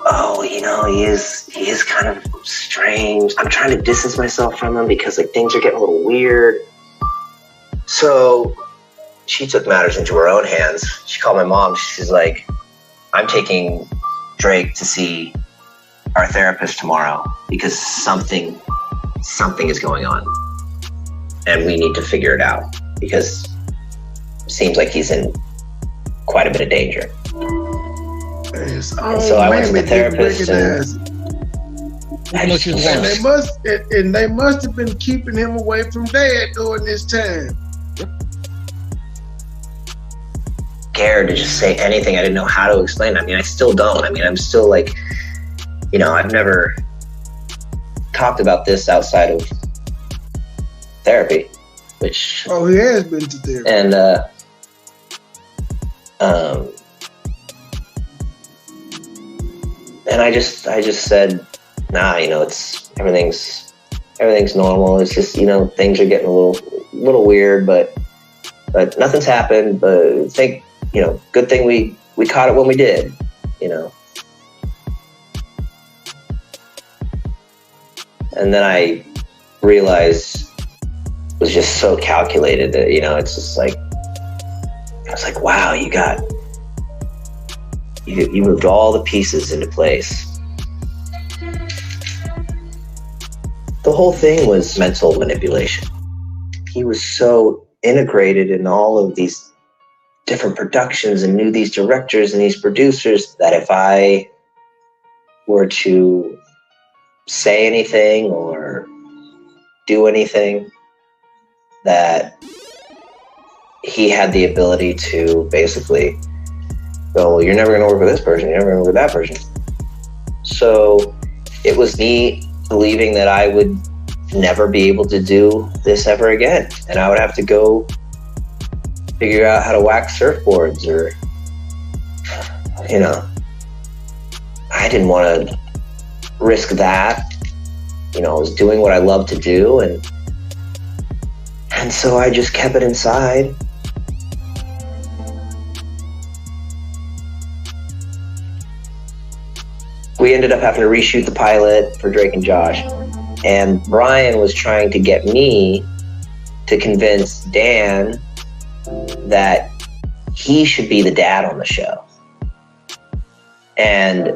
oh, you know, he is kind of strange. I'm trying to distance myself from him because like things are getting a little weird. So she took matters into her own hands. She called my mom. She's like, I'm taking Drake to see our therapist tomorrow because something is going on. And we need to figure it out because it seems like he's in quite a bit of danger. And so I went to the therapist and they must have been keeping him away from dad during this time. scared to just say anything. I didn't know how to explain it. I mean, I still don't. I mean, I'm still like, you know, I've never talked about this outside of therapy, which... Oh, he has been to therapy. And, and I just said, nah, you know, everything's normal. It's just, you know, things are getting a little weird, but nothing's happened. But I think, you know, good thing we caught it when we did, you know. And then I realized it was just so calculated that, you know, it's just like, I was like, wow, you moved all the pieces into place. The whole thing was mental manipulation. He was so integrated in all of these different productions and knew these directors and these producers that if I were to say anything or do anything, that he had the ability to basically go, well, you're never going to work with this person, you're never going to work with that person. So it was me believing that I would never be able to do this ever again. And I would have to go figure out how to wax surfboards or, you know, I didn't want to risk that. You know, I was doing what I love to do, and so I just kept it inside. We ended up having to reshoot the pilot for Drake and Josh, and Brian was trying to get me to convince Dan that he should be the dad on the show. And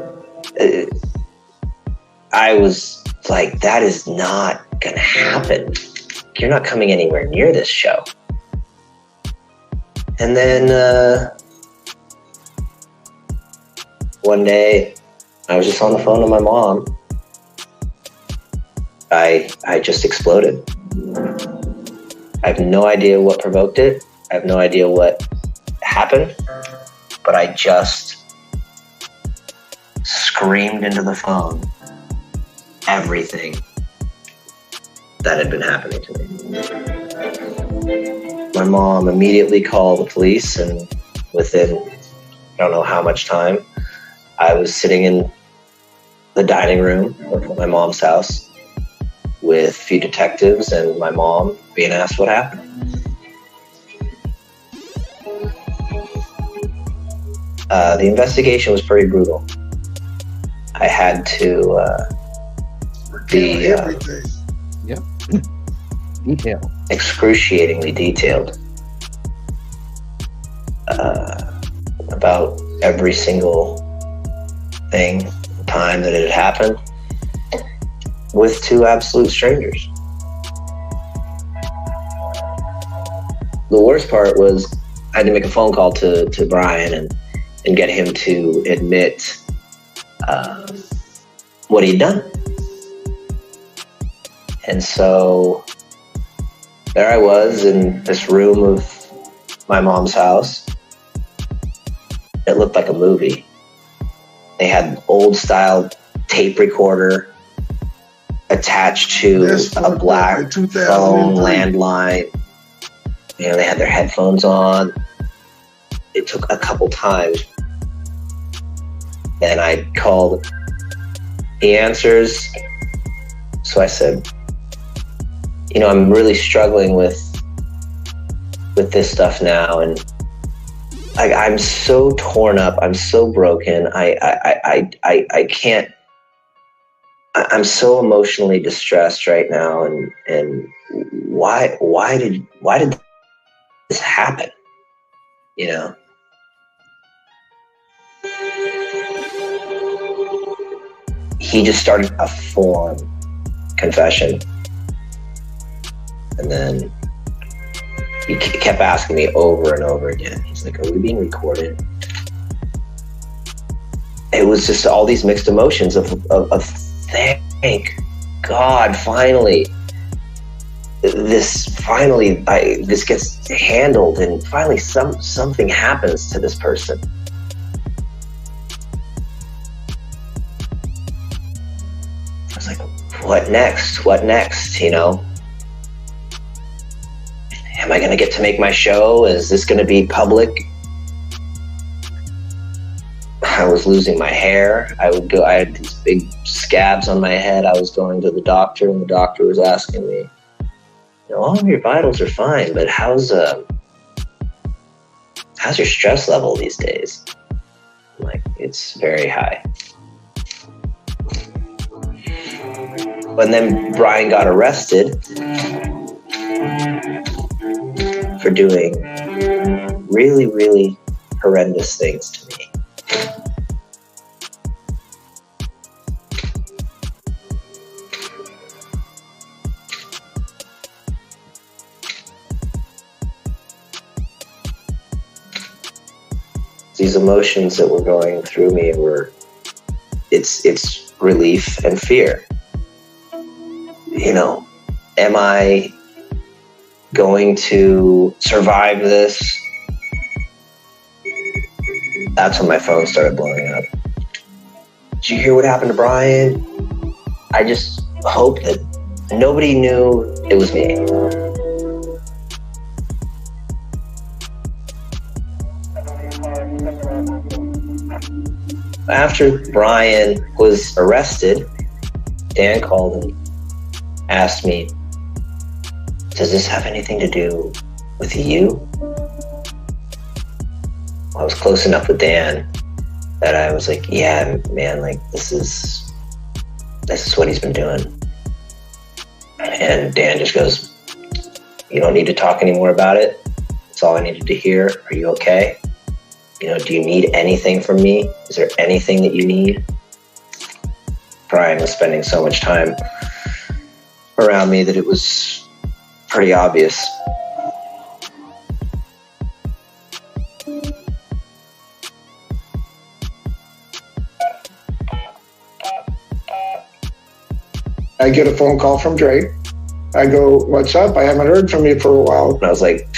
I was like, that is not gonna happen. You're not coming anywhere near this show. And then one day I was just on the phone with my mom. I just exploded. I have no idea what provoked it. I have no idea what happened, but I just screamed into the phone everything that had been happening to me. My mom immediately called the police, and within I don't know how much time, I was sitting in the dining room of my mom's house with a few detectives and my mom being asked what happened. The investigation was pretty brutal. I had to be detailed, excruciatingly detailed about every single thing, time that it had happened with two absolute strangers. The worst part was I had to make a phone call to Brian and get him to admit what he'd done. And so there I was in this room of my mom's house. It looked like a movie. They had an old style tape recorder attached to a black phone landline. You know, they had their headphones on. It took a couple times. And I called the answers. So I said, you know, I'm really struggling with this stuff now, and I'm so torn up. I'm so broken. I can't. I'm so emotionally distressed right now, and why did this happen? You know. He just started a form confession. And then he kept asking me over and over again. He's like, are we being recorded? It was just all these mixed emotions of thank God, finally. this gets handled, and finally something happens to this person. I was like, what next, you know? Am I gonna get to make my show? Is this gonna be public? I was losing my hair. I had these big scabs on my head. I was going to the doctor, and the doctor was asking me, you know, all of your vitals are fine, but how's your stress level these days? I'm like, it's very high. When then Brian got arrested for doing really, really horrendous things to me. These emotions that were going through me it's relief and fear. You know, am I going to survive this? That's when my phone started blowing up. Did you hear what happened to Brian? I just hope that nobody knew it was me. After Brian was arrested, Dan called and asked me, does this have anything to do with you? I was close enough with Dan that I was like, yeah, man, like this is what he's been doing. And Dan just goes, you don't need to talk anymore about it. That's all I needed to hear. Are you okay? You know, do you need anything from me? Is there anything that you need? Brian was spending so much time around me that it was pretty obvious. I get a phone call from Drake. I go, what's up? I haven't heard from you for a while. And I was like,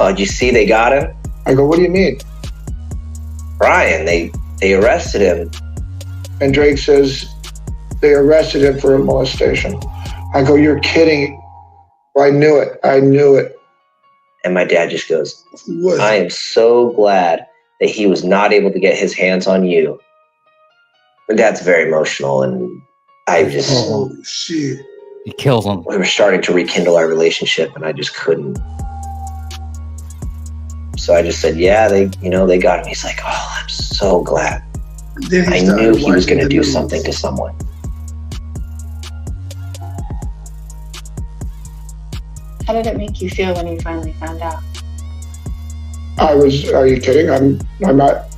oh, did you see they got him? I go, what do you mean? Brian, they arrested him. And Drake says, they arrested him for a molestation. I go, you're kidding. Well, I knew it. And my dad just goes, I am so glad that he was not able to get his hands on you. My dad's very emotional, and I just... Oh, shit. He kills him. We were starting to rekindle our relationship, and I just couldn't. So I just said, yeah, they got him. He's like, oh, I'm so glad. I knew he was going to do something to someone. How did it make you feel when you finally found out? Are you kidding? I'm not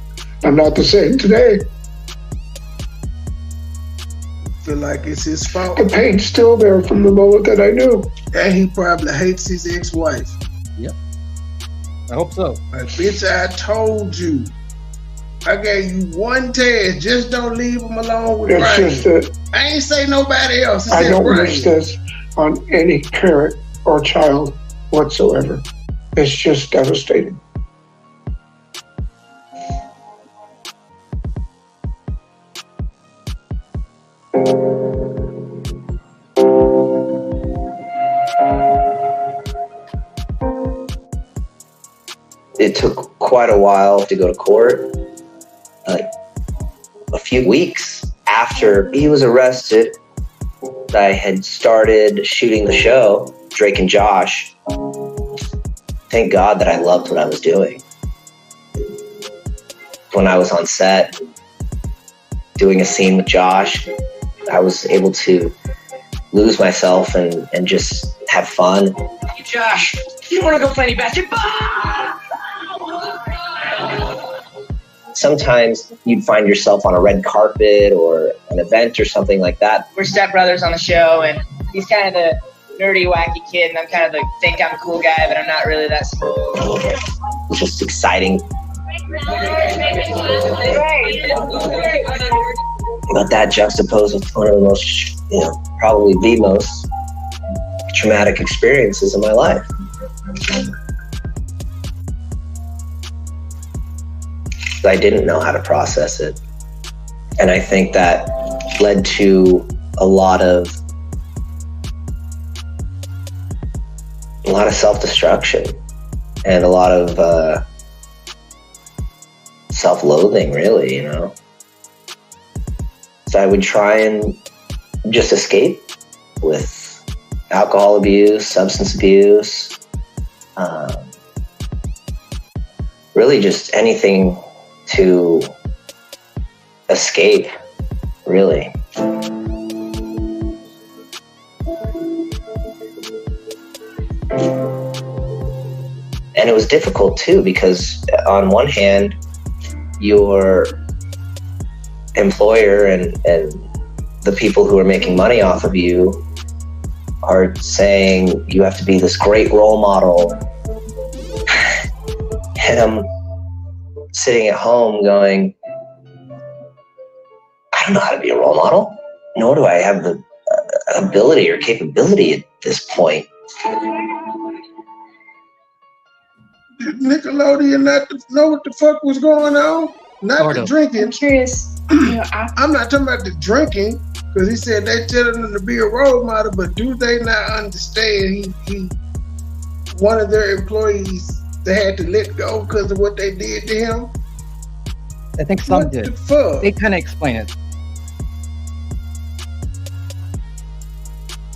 the same today. Feel like it's his fault. The pain's still there from the moment that I knew. And he probably hates his ex-wife. Yep. I hope so. Like, bitch, I told you. I gave you one test. Just don't leave him alone with Brian. It's just that I ain't say nobody else. I don't wish this on any parent or child whatsoever. It's just devastating. It took quite a while to go to court. A few weeks after he was arrested, I had started shooting the show, Drake and Josh. Thank God that I loved what I was doing. When I was on set, doing a scene with Josh, I was able to lose myself and just have fun. Hey, Josh, you want to go play any basketball? Sometimes you'd find yourself on a red carpet or an event or something like that. We're stepbrothers on the show, and he's kind of the nerdy, wacky kid, and I'm kind of the think I'm a cool guy, but I'm not really that smooth. It's just exciting. But that juxtaposed with one of the most, probably the most traumatic experiences in my life. I didn't know how to process it. And I think that led to a lot of self-destruction and a lot of self-loathing, really, you know. So I would try and just escape with alcohol abuse, substance abuse, really just anything to escape, really. And it was difficult too, because on one hand, your employer and the people who are making money off of you are saying you have to be this great role model. And I'm sitting at home going, I don't know how to be a role model, nor do I have the ability or capability at this point. Did Nickelodeon not know what the fuck was going on? Not the drinking. I'm curious. I'm not talking about the drinking, because he said they telling him to be a role model, but do they not understand he one of their employees, they had to let go because of what they did to him? I think some What did. the fuck? They kind of explain it.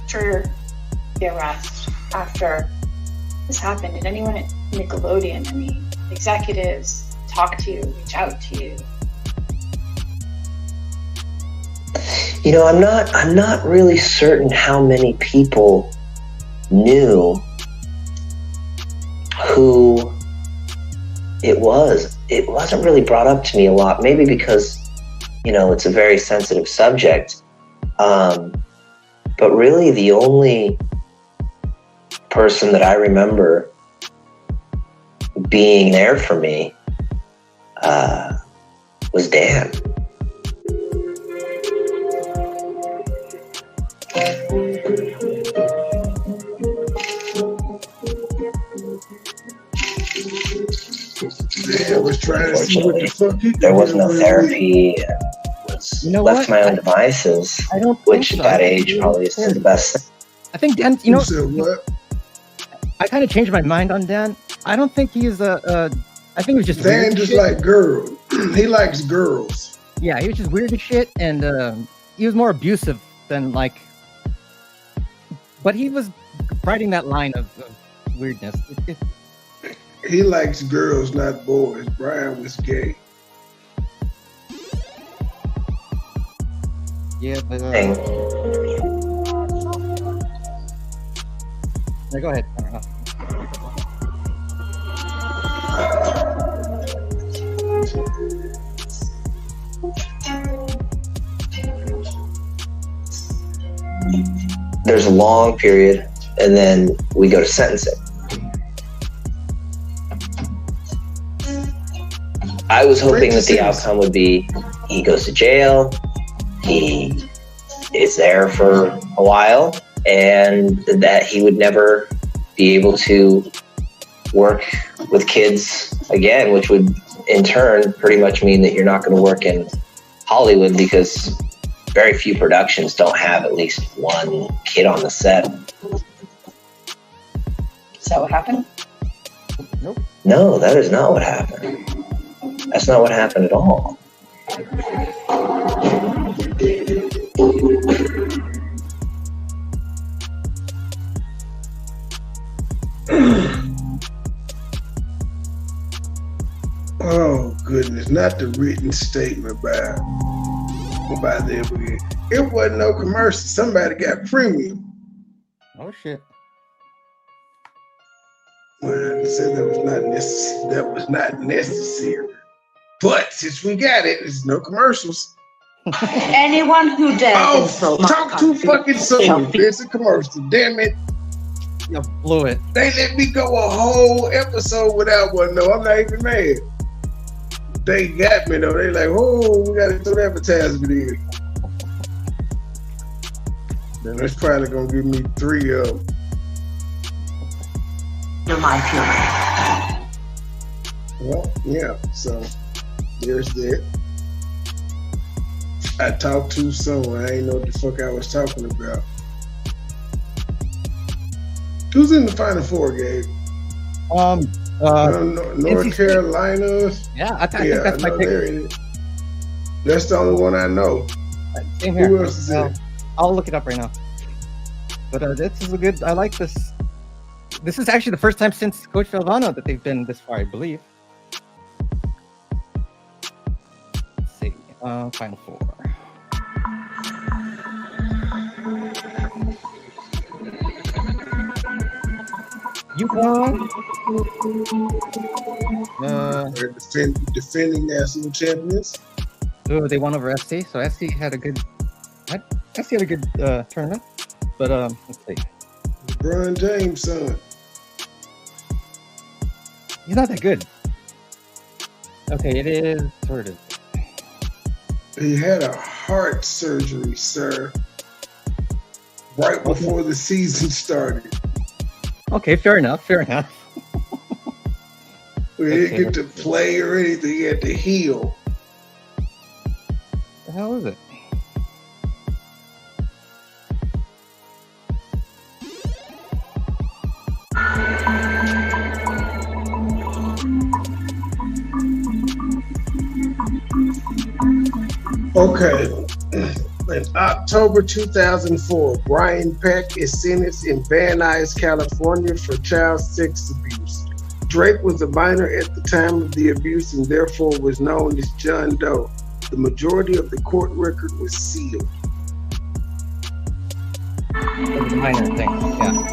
After the arrest, after this happened, did anyone at Nickelodeon, any executives talk to you, reach out to you? You know, I'm not really certain how many people knew who it was. It wasn't really brought up to me a lot, maybe because, you know, it's a very sensitive subject. But really the only person that I remember being there for me was Dan. I was trying to see what the fuck he There was no therapy. You know Left what? to my own devices, I don't which think at so. that age probably isn't the best. I think Dan, you know, said what? I kind of changed my mind on Dan. I don't think he's I think he was just Dan weird as just shit. like girls. He likes girls. Yeah, he was just weird as shit, and he was more abusive than like. But he was riding that line of weirdness. He likes girls, not boys. Brian was gay. Yeah, but yeah, go ahead. There's a long period, and then we go to sentencing. I was hoping that the outcome would be he goes to jail, he is there for a while, and that he would never be able to work with kids again, which would in turn pretty much mean that you're not going to work in Hollywood, because very few productions don't have at least one kid on the set. Is that what happened? Nope. No, that is not what happened. That's not what happened at all. Oh goodness, not the written statement by them again. It wasn't no commercial. Somebody got premium. Oh shit. Well, I said that was not necessary. But since we got it, there's no commercials. Anyone who dares insult my Talk too country fucking shall soon. be- There's a commercial. Damn it. You blew it. They let me go a whole episode without one, though. I'm not even mad. They got me, though. They like, oh, we got to throw advertisement in. Then that's probably going to give me 3 of them. my fury. Well, yeah, so there's that. I talked too soon. I ain't know what the fuck I was talking about. Who's in the Final Four, Gabe? North Carolina. Yeah, I think that's my pick. That's the only one I know. Same here. Who else is in? I'll look it up right now. But this is a good. I like this. This is actually the first time since Coach Valvano that they've been this far, I believe. Let's see. Final Four. UConn. Defending national champions. Oh, they won over SC. So SC had a good. SC had a good tournament. But let's see. LeBron James' son. He's not that good. Okay, it is. Where it is. He had a heart surgery, sir. Right before the season started. Okay, fair enough. Fair enough. We didn't get to play or anything. He had to heal. The hell is it? Okay. In October 2004, Brian Peck is sentenced in Van Nuys, California for child sex abuse. Drake was a minor at the time of the abuse and therefore was known as John Doe. The majority of the court record was sealed. It was a minor thing, yeah.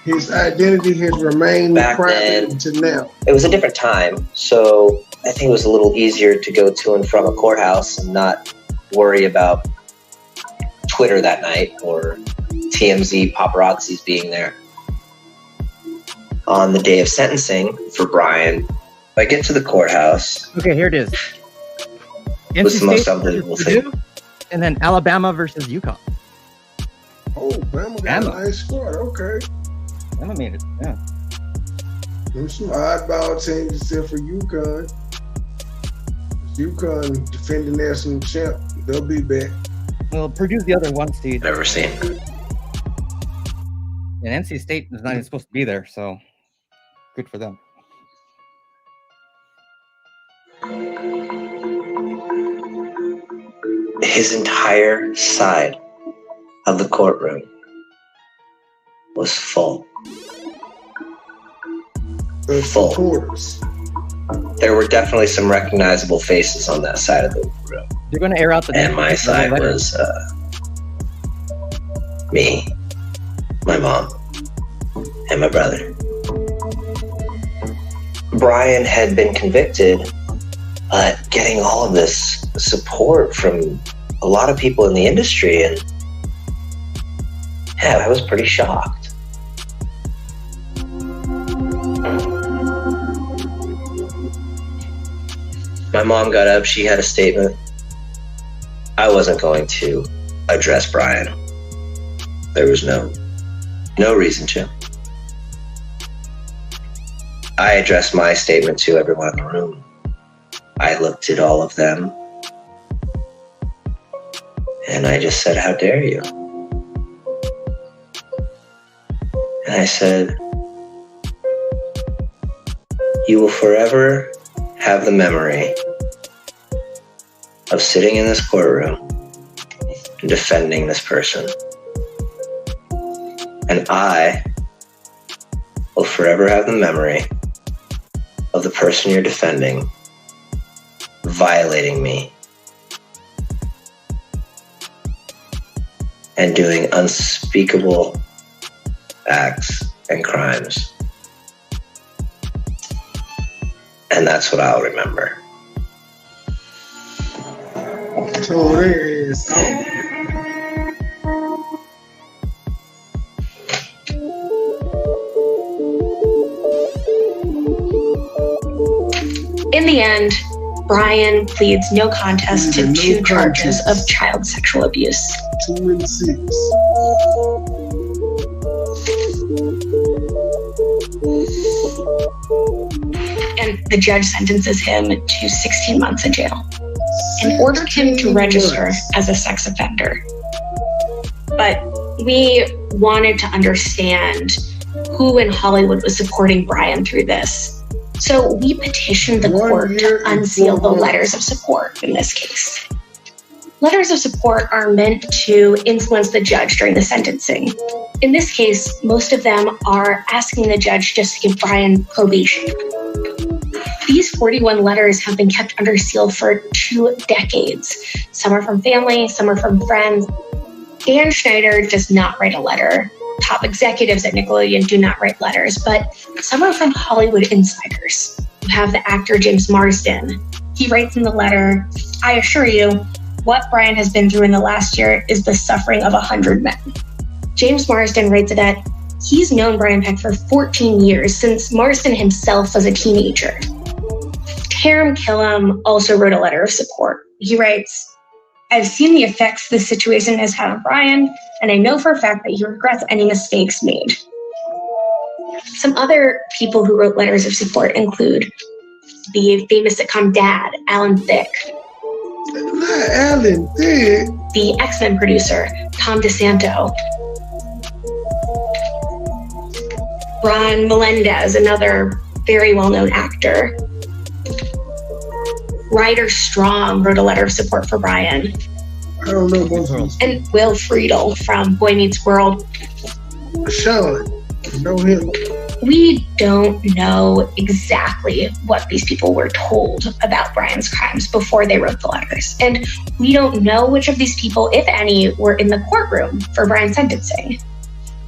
His identity has remained Back private then, until now. It was a different time, so I think it was a little easier to go to and from a courthouse and not worry about Twitter that night or TMZ paparazzis being there. On the day of sentencing for Brian, I get to the courthouse. Okay, here it is. It was NC the most State unbelievable versus thing. Purdue, and then Alabama versus UConn. Oh, Bama got a nice squad. Okay. Bama made it, yeah. There's some oddball teams except for UConn. UConn defending national champ. They'll be back. Well, Purdue's the other one seed. Never seen. And NC State is not even supposed to be there, so good for them. His entire side of the courtroom was full. Full. Supporters. There were definitely some recognizable faces on that side of the room. You're going to air out the And my side was me, my mom, and my brother. Brian had been convicted, but getting all of this support from a lot of people in the industry, and yeah, I was pretty shocked. My mom got up, she had a statement. I wasn't going to address Brian. There was no reason to. I addressed my statement to everyone in the room. I looked at all of them, and I just said, "How dare you?" And I said, "You will forever have the memory of sitting in this courtroom and defending this person. And I will forever have the memory of the person you're defending violating me and doing unspeakable acts and crimes. And that's what I'll remember." So there is. In the end, Brian pleads no contest to two charges of child sexual abuse. 2 and 6. And the judge sentences him to 16 months in jail and ordered him to register as a sex offender. But we wanted to understand who in Hollywood was supporting Brian through this. So we petitioned the court to unseal the letters of support in this case. Letters of support are meant to influence the judge during the sentencing. In this case, most of them are asking the judge just to give Brian probation. These 41 letters have been kept under seal for 2 decades. Some are from family, some are from friends. Dan Schneider does not write a letter. Top executives at Nickelodeon do not write letters, but some are from Hollywood insiders. You have the actor James Marsden. He writes in the letter, "I assure you, what Brian has been through in the last year is the suffering of 100 men." James Marsden writes that he's known Brian Peck for 14 years, since Marsden himself was a teenager. Taram Killam also wrote a letter of support. He writes, "I've seen the effects this situation has had on Brian, and I know for a fact that he regrets any mistakes made." Some other people who wrote letters of support include the famous sitcom dad, Alan Thicke. Alan Thicke. The X-Men producer, Tom DeSanto. Ron Melendez, another very well-known actor. Ryder Strong wrote a letter of support for Brian. I don't know both of them. And Will Friedle from Boy Meets World. Sean, know him. We don't know exactly what these people were told about Brian's crimes before they wrote the letters. And we don't know which of these people, if any, were in the courtroom for Brian's sentencing.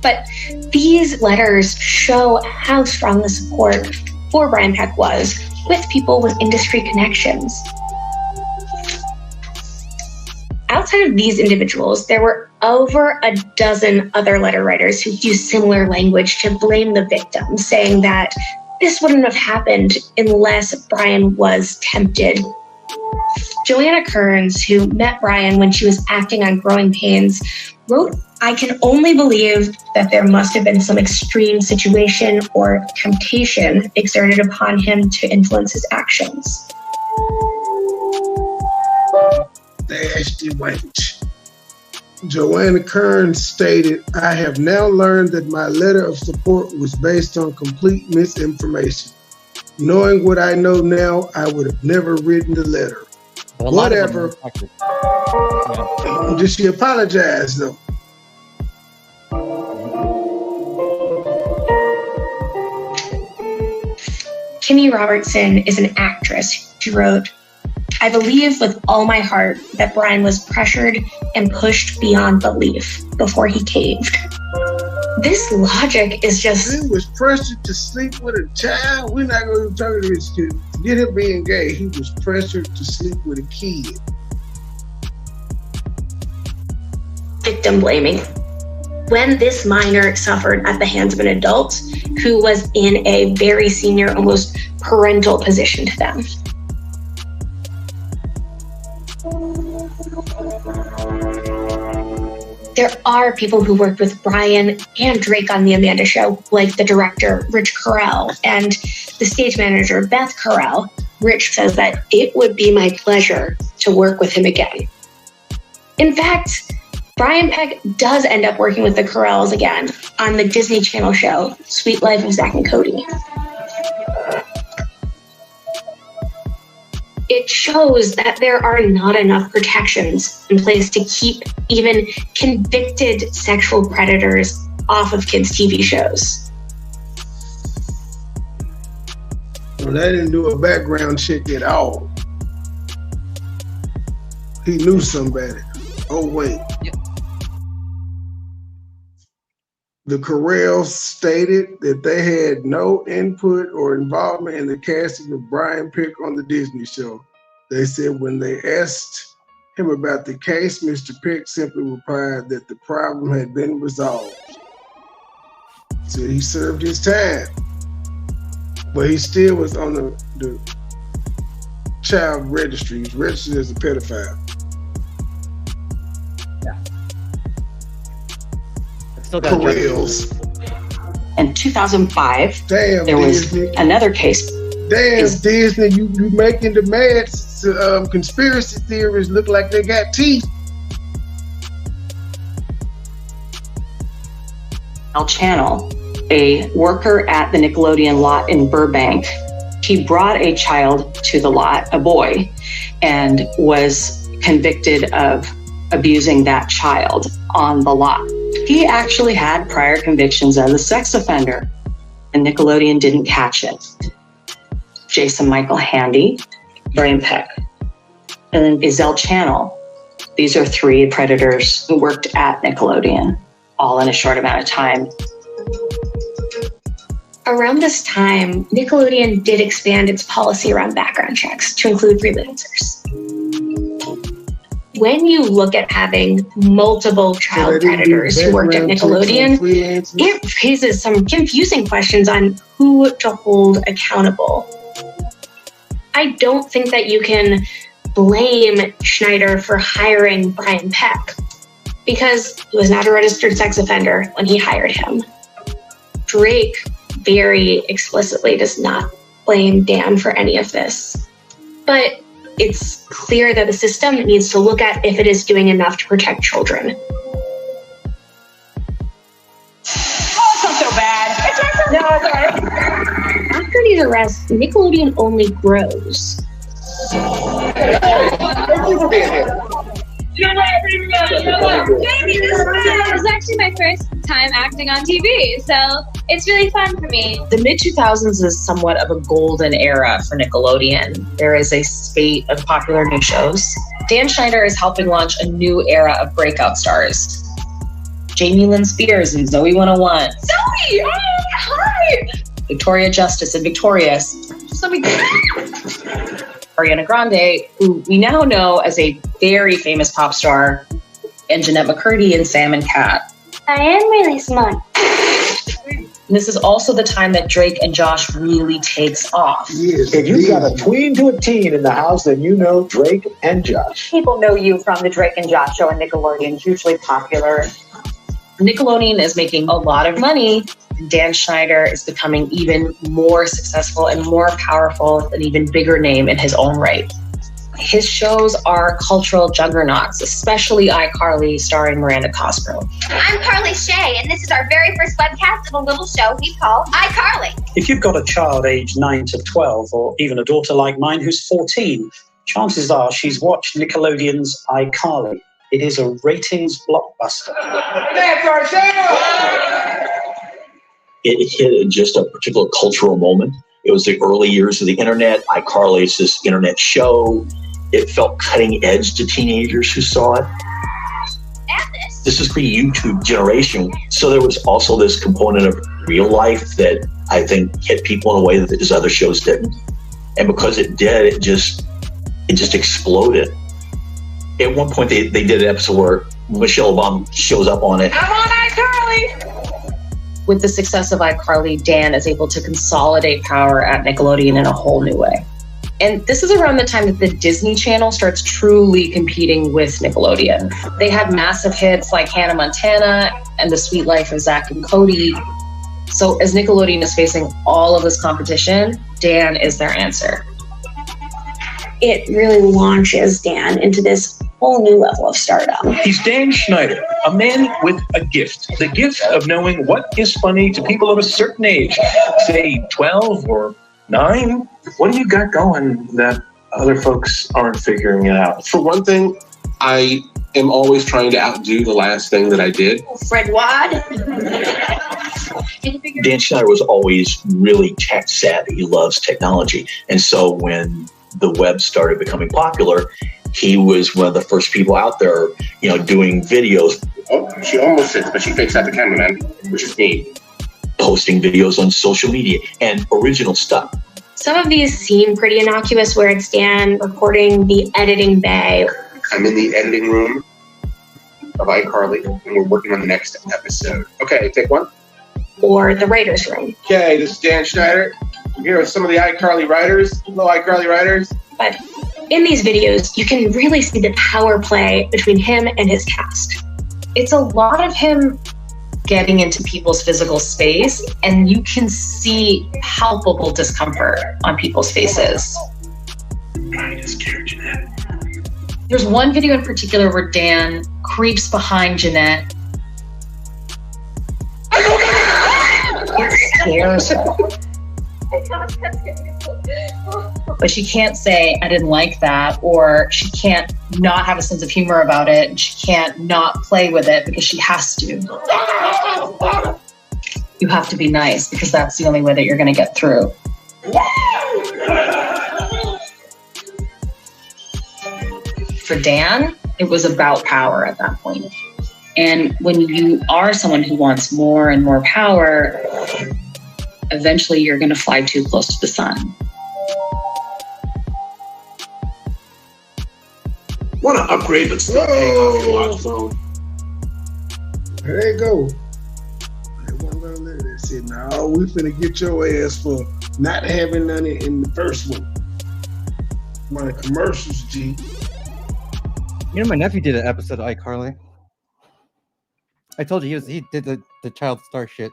But these letters show how strong the support for Brian Peck was with people with industry connections. Outside of these individuals, there were over a dozen other letter writers who used similar language to blame the victim, saying that this wouldn't have happened unless Brian was tempted. Joanna Kearns, who met Brian when she was acting on Growing Pains, wrote, "I can only believe that there must have been some extreme situation or temptation exerted upon him to influence his actions." Nasty wench. Joanna Kearns stated, "I have now learned that my letter of support was based on complete misinformation. Knowing what I know now, I would have never written the letter." Well, whatever. Did she apologize though? Kimmy Robertson is an actress who wrote, "I believe with all my heart that Brian was pressured and pushed beyond belief before he caved." This logic is just... He was pressured to sleep with a child? We're not going to talk to this kid. Forget him being gay. He was pressured to sleep with a kid. Victim blaming. When this minor suffered at the hands of an adult who was in a very senior, almost parental position to them. There are people who worked with Brian and Drake on The Amanda Show, like the director, Rich Carell, and the stage manager, Beth Carell. Rich says that it would be my pleasure to work with him again. In fact, Brian Peck does end up working with the Carells again on the Disney Channel show, Sweet Life of Zack and Cody. It shows that there are not enough protections in place to keep even convicted sexual predators off of kids' TV shows. Well, they didn't do a background check at all. He knew somebody. Oh, wait. Yep. The Carells stated that they had no input or involvement in the casting of Brian Peck on the Disney show. They said when they asked him about the case, Mr. Peck simply replied that the problem had been resolved. So he served his time. But he still was on the child registry. He was registered as a pedophile. Still got Carells. In 2005, Damn, there was Disney. another case. Damn, Disney, you making the mad conspiracy theories look like they got teeth. Channel, a worker at the Nickelodeon lot in Burbank. He brought a child to the lot, a boy, and was convicted of abusing that child on the lot. He actually had prior convictions as a sex offender, and Nickelodeon didn't catch it. Jason Michael Handy, Brian Peck, and then Gazelle Channel. These are 3 predators who worked at Nickelodeon, all in a short amount of time. Around this time, Nickelodeon did expand its policy around background checks to include freelancers. When you look at having multiple child predators who worked at Nickelodeon, it raises some confusing questions on who to hold accountable. I don't think that you can blame Schneider for hiring Brian Peck, because he was not a registered sex offender when he hired him. Drake very explicitly does not blame Dan for any of this. But it's clear that the system needs to look at if it is doing enough to protect children. Oh, it's not so bad. No, it's all right. After these arrests, Nickelodeon only grows. This is actually my first time acting on TV, so it's really fun for me. The mid-2000s is somewhat of a golden era for Nickelodeon. There is a spate of popular new shows. Dan Schneider is helping launch a new era of breakout stars. Jamie Lynn Spears and Zoe 101. Zoe! Oh, hi! Victoria Justice and Victorious. Ariana Grande, who we now know as a very famous pop star, and Jeanette McCurdy and Sam and Cat. I am really smart. And this is also the time that Drake and Josh really takes off. If you've got a tween to a teen in the house, then you know Drake and Josh. People know you from the Drake and Josh show, and Nickelodeon's hugely popular. Nickelodeon is making a lot of money. Dan Schneider is becoming even more successful and more powerful with an even bigger name in his own right. His shows are cultural juggernauts, especially iCarly starring Miranda Cosgrove. I'm Carly Shay, and this is our very first webcast of a little show we call iCarly. If you've got a child aged 9 to 12, or even a daughter like mine who's 14, chances are she's watched Nickelodeon's iCarly. It is a ratings blockbuster. That's our show! It hit just a particular cultural moment. It was the early years of the internet. iCarly is this internet show. It felt cutting edge to teenagers who saw it. This is the YouTube generation. So there was also this component of real life that I think hit people in a way that his other shows didn't. And because it did, it just exploded. At one point, they did an episode where Michelle Obama shows up on it. I'm on iCarly! With the success of iCarly, Dan is able to consolidate power at Nickelodeon in a whole new way. And this is around the time that the Disney Channel starts truly competing with Nickelodeon. They had massive hits like Hannah Montana and The Sweet Life of Zack and Cody. So as Nickelodeon is facing all of this competition, Dan is their answer. It really launches Dan into this whole new level of stardom. He's Dan Schneider, a man with a gift. The gift of knowing what is funny to people of a certain age, say 12 or 9. What do you got going that other folks aren't figuring it out? For one thing, I am always trying to outdo the last thing that I did. Fred Wad. Dan Schneider was always really tech savvy. He loves technology. And so when the web started becoming popular, he was one of the first people out there, doing videos. Oh, she almost sits, but she fakes out the cameraman, which is me. Posting videos on social media and original stuff. Some of these seem pretty innocuous, where it's Dan recording the editing bay. I'm in the editing room of iCarly, and we're working on the next episode. Okay, take one. Or the writer's room. Okay, this is Dan Schneider. I'm here with some of the iCarly writers. Hello, iCarly writers. But in these videos, you can really see the power play between him and his cast. It's a lot of him getting into people's physical space, and you can see palpable discomfort on people's faces. I just scared Jeanette. There's one video in particular where Dan creeps behind Jeanette. It scares her. But she can't say, I didn't like that, or she can't not have a sense of humor about it, and she can't not play with it because she has to. You have to be nice because that's the only way that you're going to get through. For Dan, it was about power at that point. And when you are someone who wants more and more power, eventually you're going to fly too close to the sun. Want to upgrade, but still paying off your watch phone. There you go. That's it. Now we finna get your ass for not having none in the first one. My commercials, G. You know, my nephew did an episode of iCarly. I told you he did the child star shit,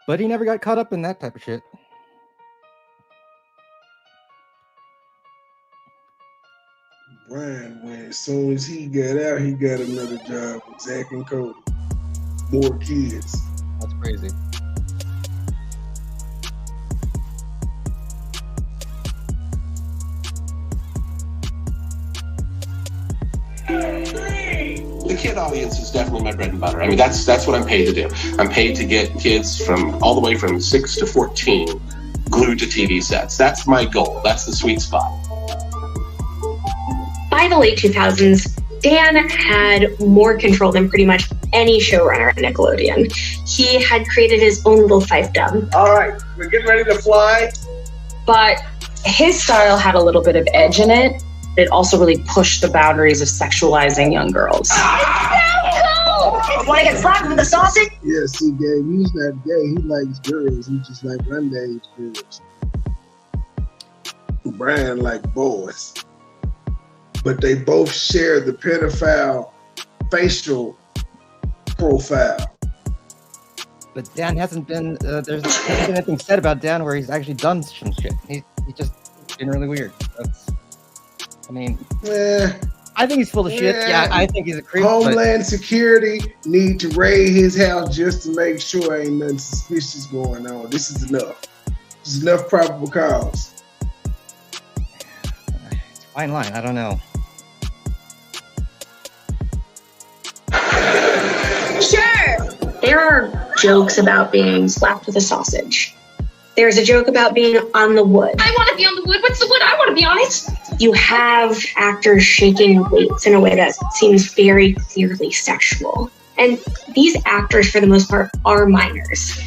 but he never got caught up in that type of shit. Brian, when as soon as he got out, he got another job with Zach and Cody. More kids. That's crazy. The kid audience is definitely my bread and butter. I mean, that's what I'm paid to do. I'm paid to get kids from all the way from 6 to 14 glued to TV sets. That's my goal. That's the sweet spot. By the late 2000s, Dan had more control than pretty much any showrunner at Nickelodeon. He had created his own little fiefdom. All right, we're getting ready to fly. But his style had a little bit of edge in it. It also really pushed the boundaries of sexualizing young girls. Want to get slapped with a sausage? Yeah, see, Gabe, he's not gay. He likes girls. He just like underage girls. Brian like boys. But they both share the pedophile facial profile. But Dan hasn't been, there's hasn't been anything said about Dan where he's actually done some shit. He's just been really weird. I mean, I think he's full of shit. Yeah, I think he's a creep. Homeland Security need to raid his house just to make sure ain't nothing suspicious going on. This is enough. This is enough probable cause. It's a fine line. I don't know. Sure. There are jokes about being slapped with a sausage. There's a joke about being on the wood. I want to be on the wood. What's the wood? I want to be on it. You have actors shaking weights in a way that seems very clearly sexual. And these actors, for the most part, are minors.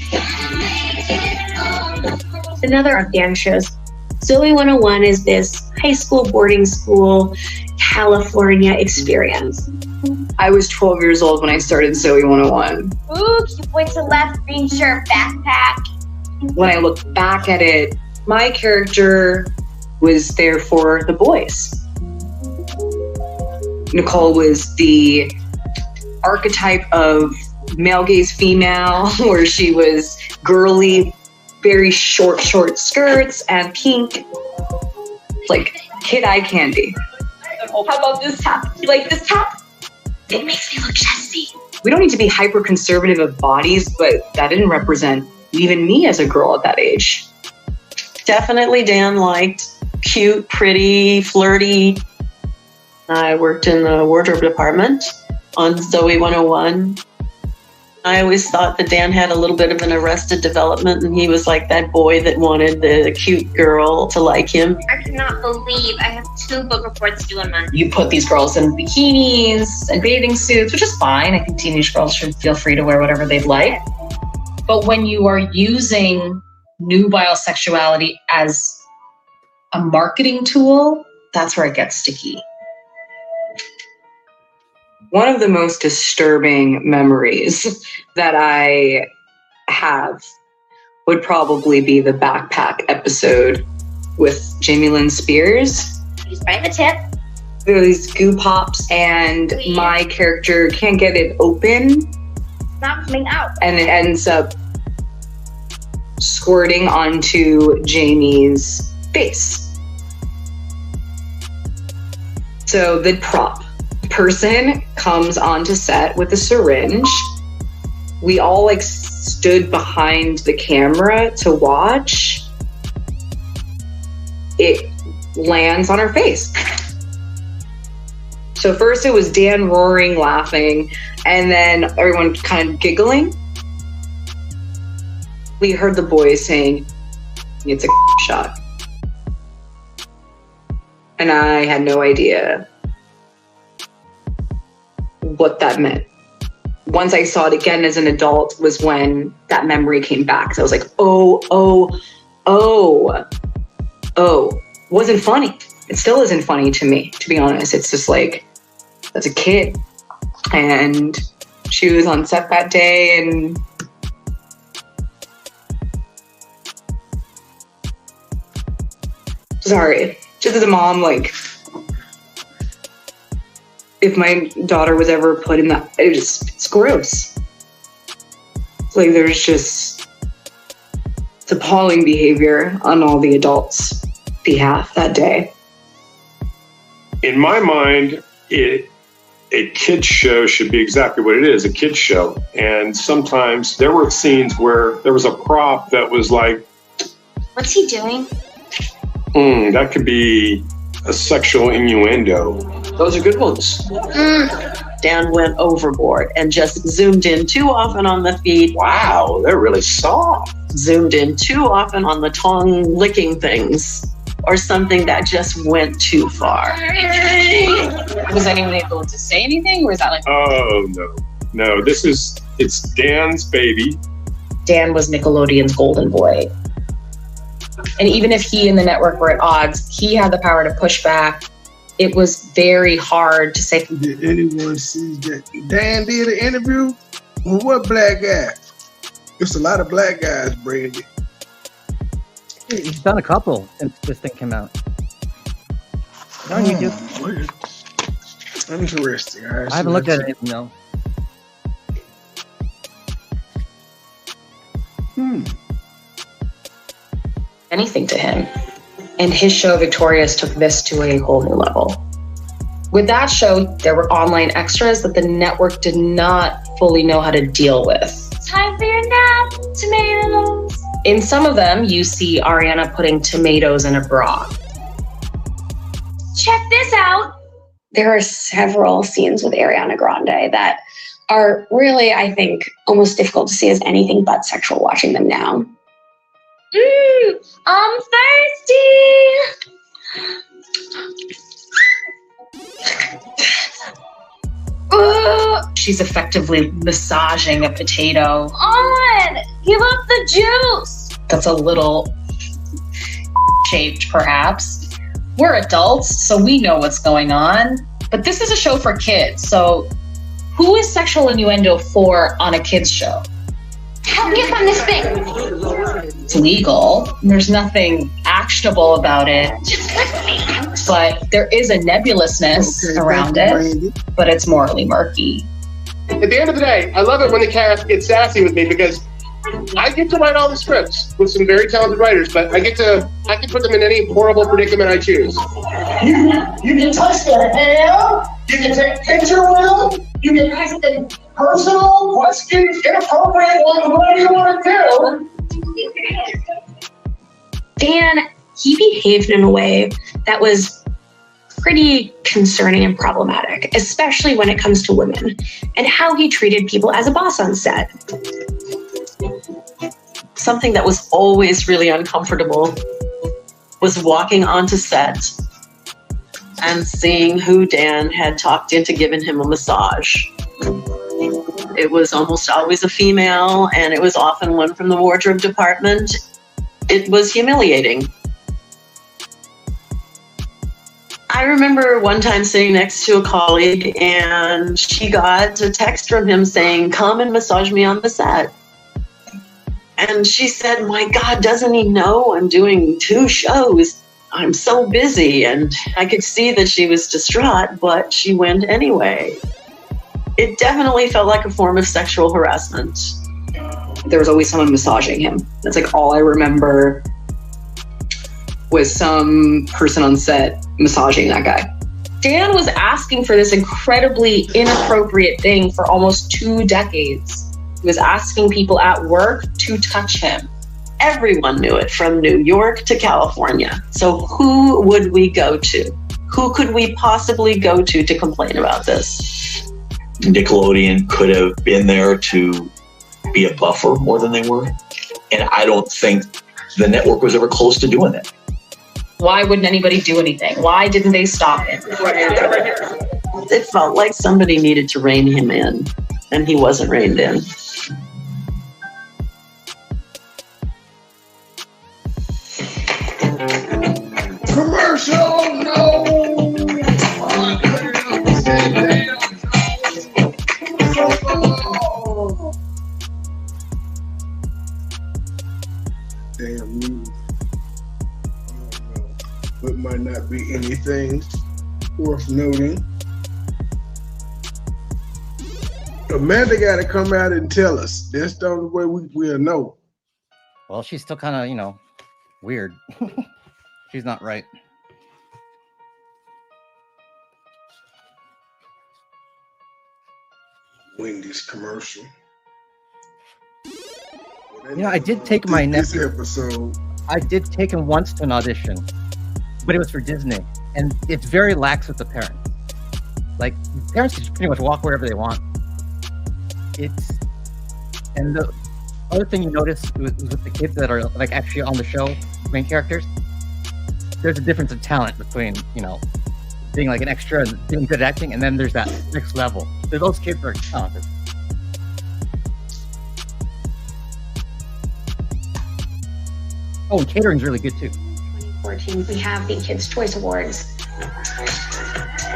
Another of Dan's shows, Zoe 101, is this high school, boarding school, California experience. I was 12 years old when I started Zoe 101. Ooh, cute boy to left, green shirt, backpack. When I look back at it, my character was there for the boys. Nicole was the archetype of male gaze female, where she was girly, very short skirts and pink, like kid eye candy. How about this top? You like this top? It makes me look chesty. We don't need to be hyper conservative of bodies, but that didn't represent even me as a girl at that age. Definitely Dan liked cute, pretty, flirty. I worked in the wardrobe department on Zoe 101. I always thought that Dan had a little bit of an Arrested Development, and he was like that boy that wanted the cute girl to like him. I cannot believe I have 2 book reports due a month. You put these girls in bikinis and bathing suits, which is fine. I think teenage girls should feel free to wear whatever they'd like. But when you are using nubile sexuality as a marketing tool, that's where it gets sticky. One of the most disturbing memories that I have would probably be the backpack episode with Jamie Lynn Spears. He's right in the tip. There are these goo pops, and my character can't get it open. not coming out. And it ends up squirting onto Jamie's face. So the prop person comes onto set with a syringe. We all like stood behind the camera to watch. It lands on her face. So first it was Dan roaring, laughing, and then everyone kind of giggling. We heard the boys saying, it's a shot. And I had no idea what that meant. Once I saw it again as an adult was when that memory came back. So I was like, oh. Wasn't funny. It still isn't funny to me, to be honest. It's just like, as a kid. And she was on set that day and sorry, just as a mom, like, if my daughter was ever put in that, it's gross. Like, there's just, it's appalling behavior on all the adults' behalf that day. In my mind, a kid's show should be exactly what it is, a kid's show. And sometimes there were scenes where there was a prop that was like, what's he doing? That could be a sexual innuendo. Those are good ones. Dan went overboard and just zoomed in too often on the feet. Wow, they're really soft. Zoomed in too often on the tongue licking things or something that just went too far. Was anyone able to say anything, or is that like? Oh, no, it's Dan's baby. Dan was Nickelodeon's golden boy. And even if he and the network were at odds, he had the power to push back. It was very hard to say. Did anyone see that Dan did an interview with what black guy? It's a lot of black guys, Brandy. He's done a couple since this thing came out. Don't you do? Interesting. I haven't looked at it, no. Anything to him. And his show, Victorious, took this to a whole new level. With that show, there were online extras that the network did not fully know how to deal with. Time for your nap, tomatoes. In some of them, you see Ariana putting tomatoes in a bra. Check this out. There are several scenes with Ariana Grande that are really, I think, almost difficult to see as anything but sexual watching them now. I'm thirsty. She's effectively massaging a potato. On, give up the juice. That's a little shaped, perhaps. We're adults, so we know what's going on. But this is a show for kids, so who is sexual innuendo for on a kids show? Help me find this thing. It's legal. There's nothing actionable about it. But there is a nebulousness around it, but it's morally murky. At the end of the day, I love it when the cast gets sassy with me because I get to write all the scripts with some very talented writers, but I can put them in any horrible predicament I choose. You can touch their hair, you can take picture with them, you can ask them personal questions, inappropriate ones, whatever you want to do. Dan, he behaved in a way that was pretty concerning and problematic, especially when it comes to women, and how he treated people as a boss on set. Something that was always really uncomfortable was walking onto set and seeing who Dan had talked into giving him a massage. It was almost always a female, and it was often one from the wardrobe department. It was humiliating. I remember one time sitting next to a colleague, and she got a text from him saying, "Come and massage me on the set." And she said, "My God, doesn't he know I'm doing 2 shows? I'm so busy." And I could see that she was distraught, but she went anyway. It definitely felt like a form of sexual harassment. There was always someone massaging him. That's like all I remember was some person on set massaging that guy. Dan was asking for this incredibly inappropriate thing for almost 2 decades. He was asking people at work to touch him. Everyone knew it, from New York to California. So who would we go to? Who could we possibly go to complain about this? Nickelodeon could have been there to be a buffer more than they were. And I don't think the network was ever close to doing that. Why wouldn't anybody do anything? Why didn't they stop him? It felt like somebody needed to rein him in, and he wasn't reined in. Commercial, no! Damn news. But might not be anything worth noting. Amanda got to come out and tell us. That's the only way we'll know. Well, she's still kind of, you know, weird. She's not right. Wendy's commercial. You know, I did take my nephew. This episode. I did take him once to an audition, but it was for Disney, and it's very lax with the parents. Like, parents can just pretty much walk wherever they want. And the other thing you notice with the kids that are like actually on the show, main characters, there's a difference of talent between, you know, being like an extra and being good at acting, and then there's that next level. Those kids are talented. Oh, and catering's really good too. 2014, we have the Kids' Choice Awards.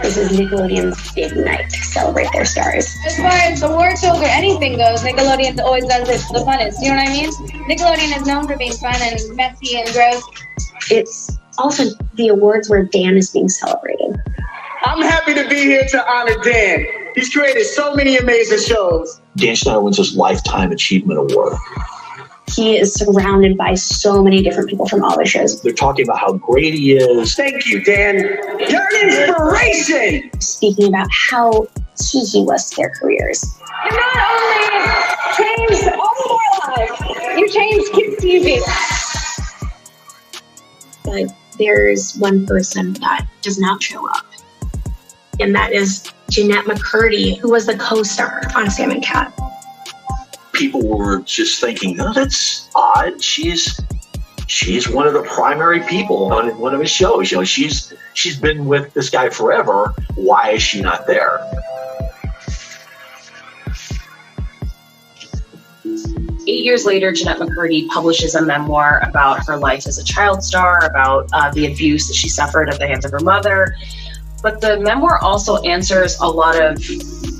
This is Nickelodeon's big night to celebrate their stars. As far as award shows or anything goes, Nickelodeon always does it the funnest. You know what I mean? Nickelodeon is known for being fun and messy and gross. It's also the awards where Dan is being celebrated. I'm happy to be here to honor Dan. He's created so many amazing shows. Dan Schneider wins his Lifetime Achievement Award. He is surrounded by so many different people from all the shows. They're talking about how great he is. Thank you, Dan. You're an inspiration. Speaking about how key he was to their careers. You not only changed all of our lives, you changed kids' TV. But there's one person that does not show up. And that is Jeanette McCurdy, who was the co-star on Sam and Cat. People were just thinking, oh, that's odd. She's one of the primary people on one of his shows. You know, she's been with this guy forever. Why is she not there? Eight years later, Jeanette McCurdy publishes a memoir about her life as a child star, about the abuse that she suffered at the hands of her mother. But the memoir also answers a lot of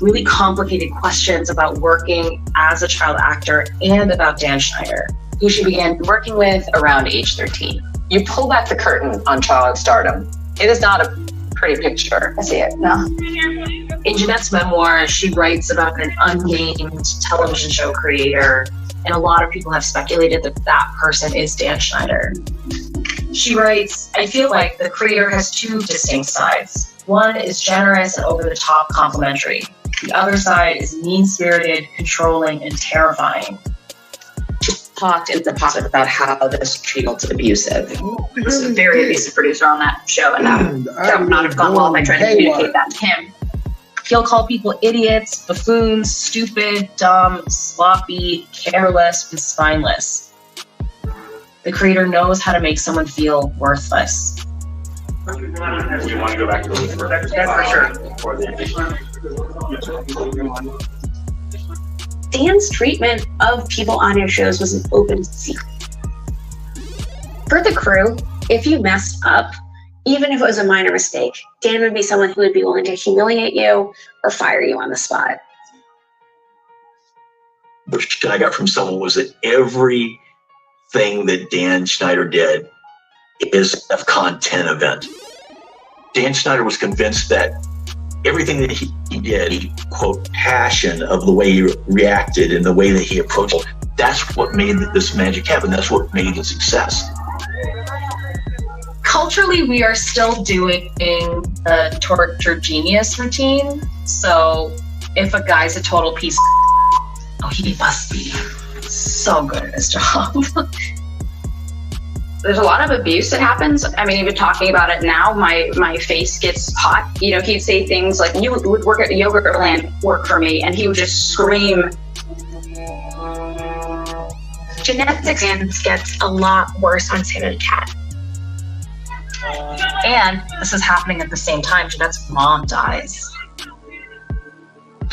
really complicated questions about working as a child actor and about Dan Schneider, who she began working with around age 13. You pull back the curtain on child stardom. It is not a pretty picture. I see it. No. In Jeanette's memoir, she writes about an unnamed television show creator, and a lot of people have speculated that that person is Dan Schneider. She writes, I feel like the creator has two distinct sides. One is generous and over-the-top complimentary. The other side is mean-spirited, controlling, and terrifying. She talked in the past about how this feels abusive. He was a very abusive producer on that show, and that would not have gone well if I tried to communicate that to him. He'll call people idiots, buffoons, stupid, dumb, sloppy, careless, and spineless. The creator knows how to make someone feel worthless. We want to go back to the That's for sure. Dan's treatment of people on his shows was an open secret. For the crew, if you messed up, even if it was a minor mistake, Dan would be someone who would be willing to humiliate you or fire you on the spot. Which I got from someone was that everything that Dan Schneider did is a Con 10 event. Dan Schneider was convinced that everything that he did, quote, passion of the way he reacted and the way that he approached it, that's what made this magic happen. That's what made it success. Culturally, we are still doing the torture genius routine. So if a guy's a total piece of he must be so good at his job. There's a lot of abuse that happens. I mean, even talking about it now, my face gets hot. You know, he'd say things like, "You would work at Yogurtland, work for me," and he would just scream. Genetics gets a lot worse on Sam and Cat. And this is happening at the same time. Jeanette's mom dies.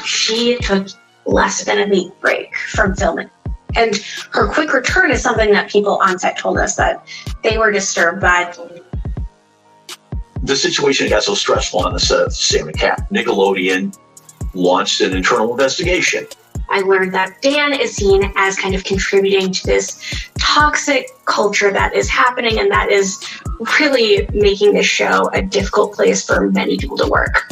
She took less than a week break from filming. And her quick return is something that people on set told us that they were disturbed by. The situation got so stressful on the set of Sam and Cat. Nickelodeon launched an internal investigation. I learned that Dan is seen as kind of contributing to this toxic culture that is happening and that is really making this show a difficult place for many people to work.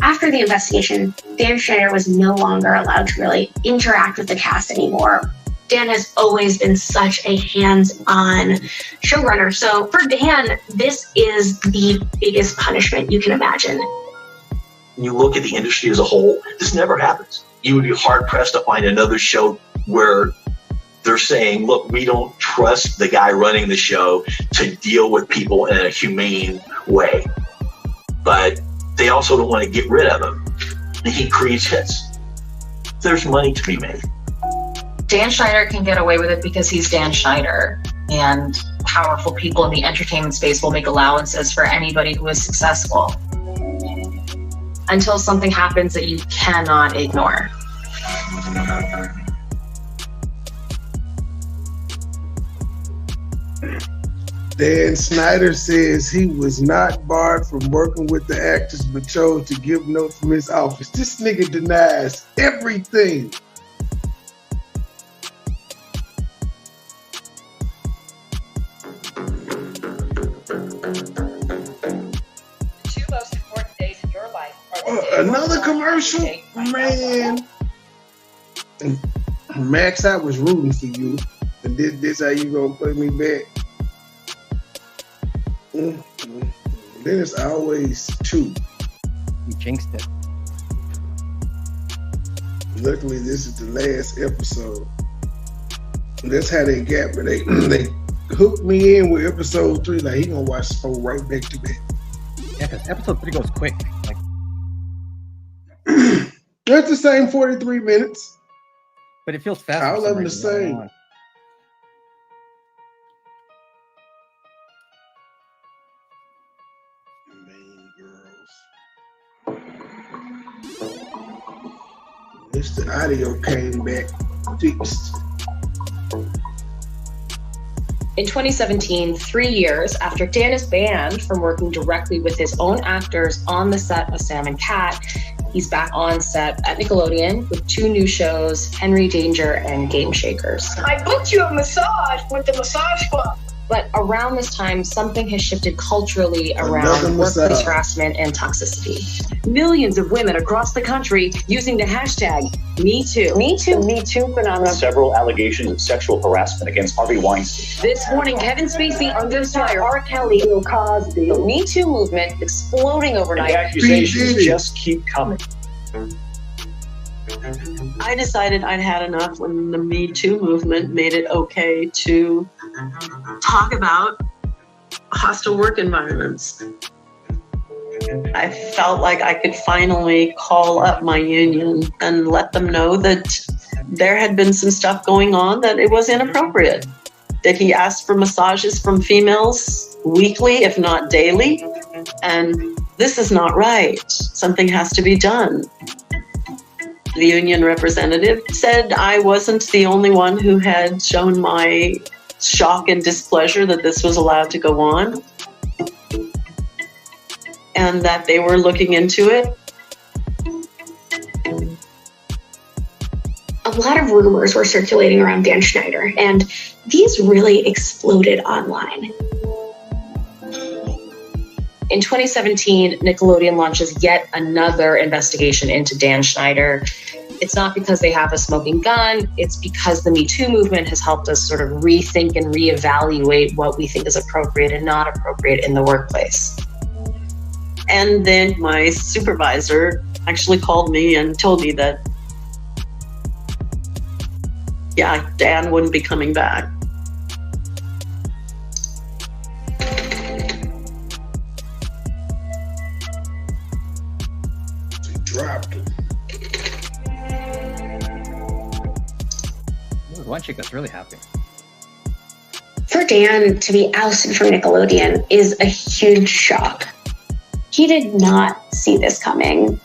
After the investigation, Dan Schneider was no longer allowed to really interact with the cast anymore. Dan has always been such a hands-on showrunner. So for Dan, this is the biggest punishment you can imagine. When you look at the industry as a whole, this never happens. You would be hard-pressed to find another show where they're saying, look, we don't trust the guy running the show to deal with people in a humane way. But they also don't want to get rid of him. He creates hits. There's money to be made. Dan Schneider can get away with it because he's Dan Schneider. And powerful people in the entertainment space will make allowances for anybody who is successful. Until something happens that you cannot ignore. Dan Schneider says he was not barred from working with the actors but chose to give notes from his office. This nigga denies everything. Another commercial? Man. Max, I was rooting for you. And this how you gonna put me back? Then it's always two. You jinxed it. Luckily, this is the last episode. That's how they got me. They hooked me in with episode 3. Like, he gonna watch this whole right back to back. Yeah, because episode 3 goes quick. Like, that's the same 43 minutes. But it feels fast. All of them the same. The audio came back fixed. In 2017, 3 years after Dan is banned from working directly with his own actors on the set of Sam and Cat, he's back on set at Nickelodeon with 2 new shows, Henry Danger and Game Shakers. I booked you a massage with the massage club. But around this time, something has shifted culturally around workplace harassment and toxicity. Millions of women across the country using the hashtag #MeToo. MeToo phenomenon. Several allegations of sexual harassment against Harvey Weinstein. This morning, Kevin Spacey under fire. R. Kelly, Bill Cosby. The MeToo movement exploding overnight. The accusations just keep coming. I decided I'd had enough when the Me Too movement made it okay to talk about hostile work environments. I felt like I could finally call up my union and let them know that there had been some stuff going on that it was inappropriate. That he asked for massages from females weekly, if not daily, and this is not right. Something has to be done. The union representative said I wasn't the only one who had shown my shock and displeasure that this was allowed to go on, and that they were looking into it. A lot of rumors were circulating around Dan Schneider, and these really exploded online. In 2017, Nickelodeon launches yet another investigation into Dan Schneider. It's not because they have a smoking gun. It's because the Me Too movement has helped us sort of rethink and reevaluate what we think is appropriate and not appropriate in the workplace. And then my supervisor actually called me and told me that, yeah, Dan wouldn't be coming back. He dropped it. One chick that's really happy. For Dan to be ousted from Nickelodeon is a huge shock. He did not see this coming.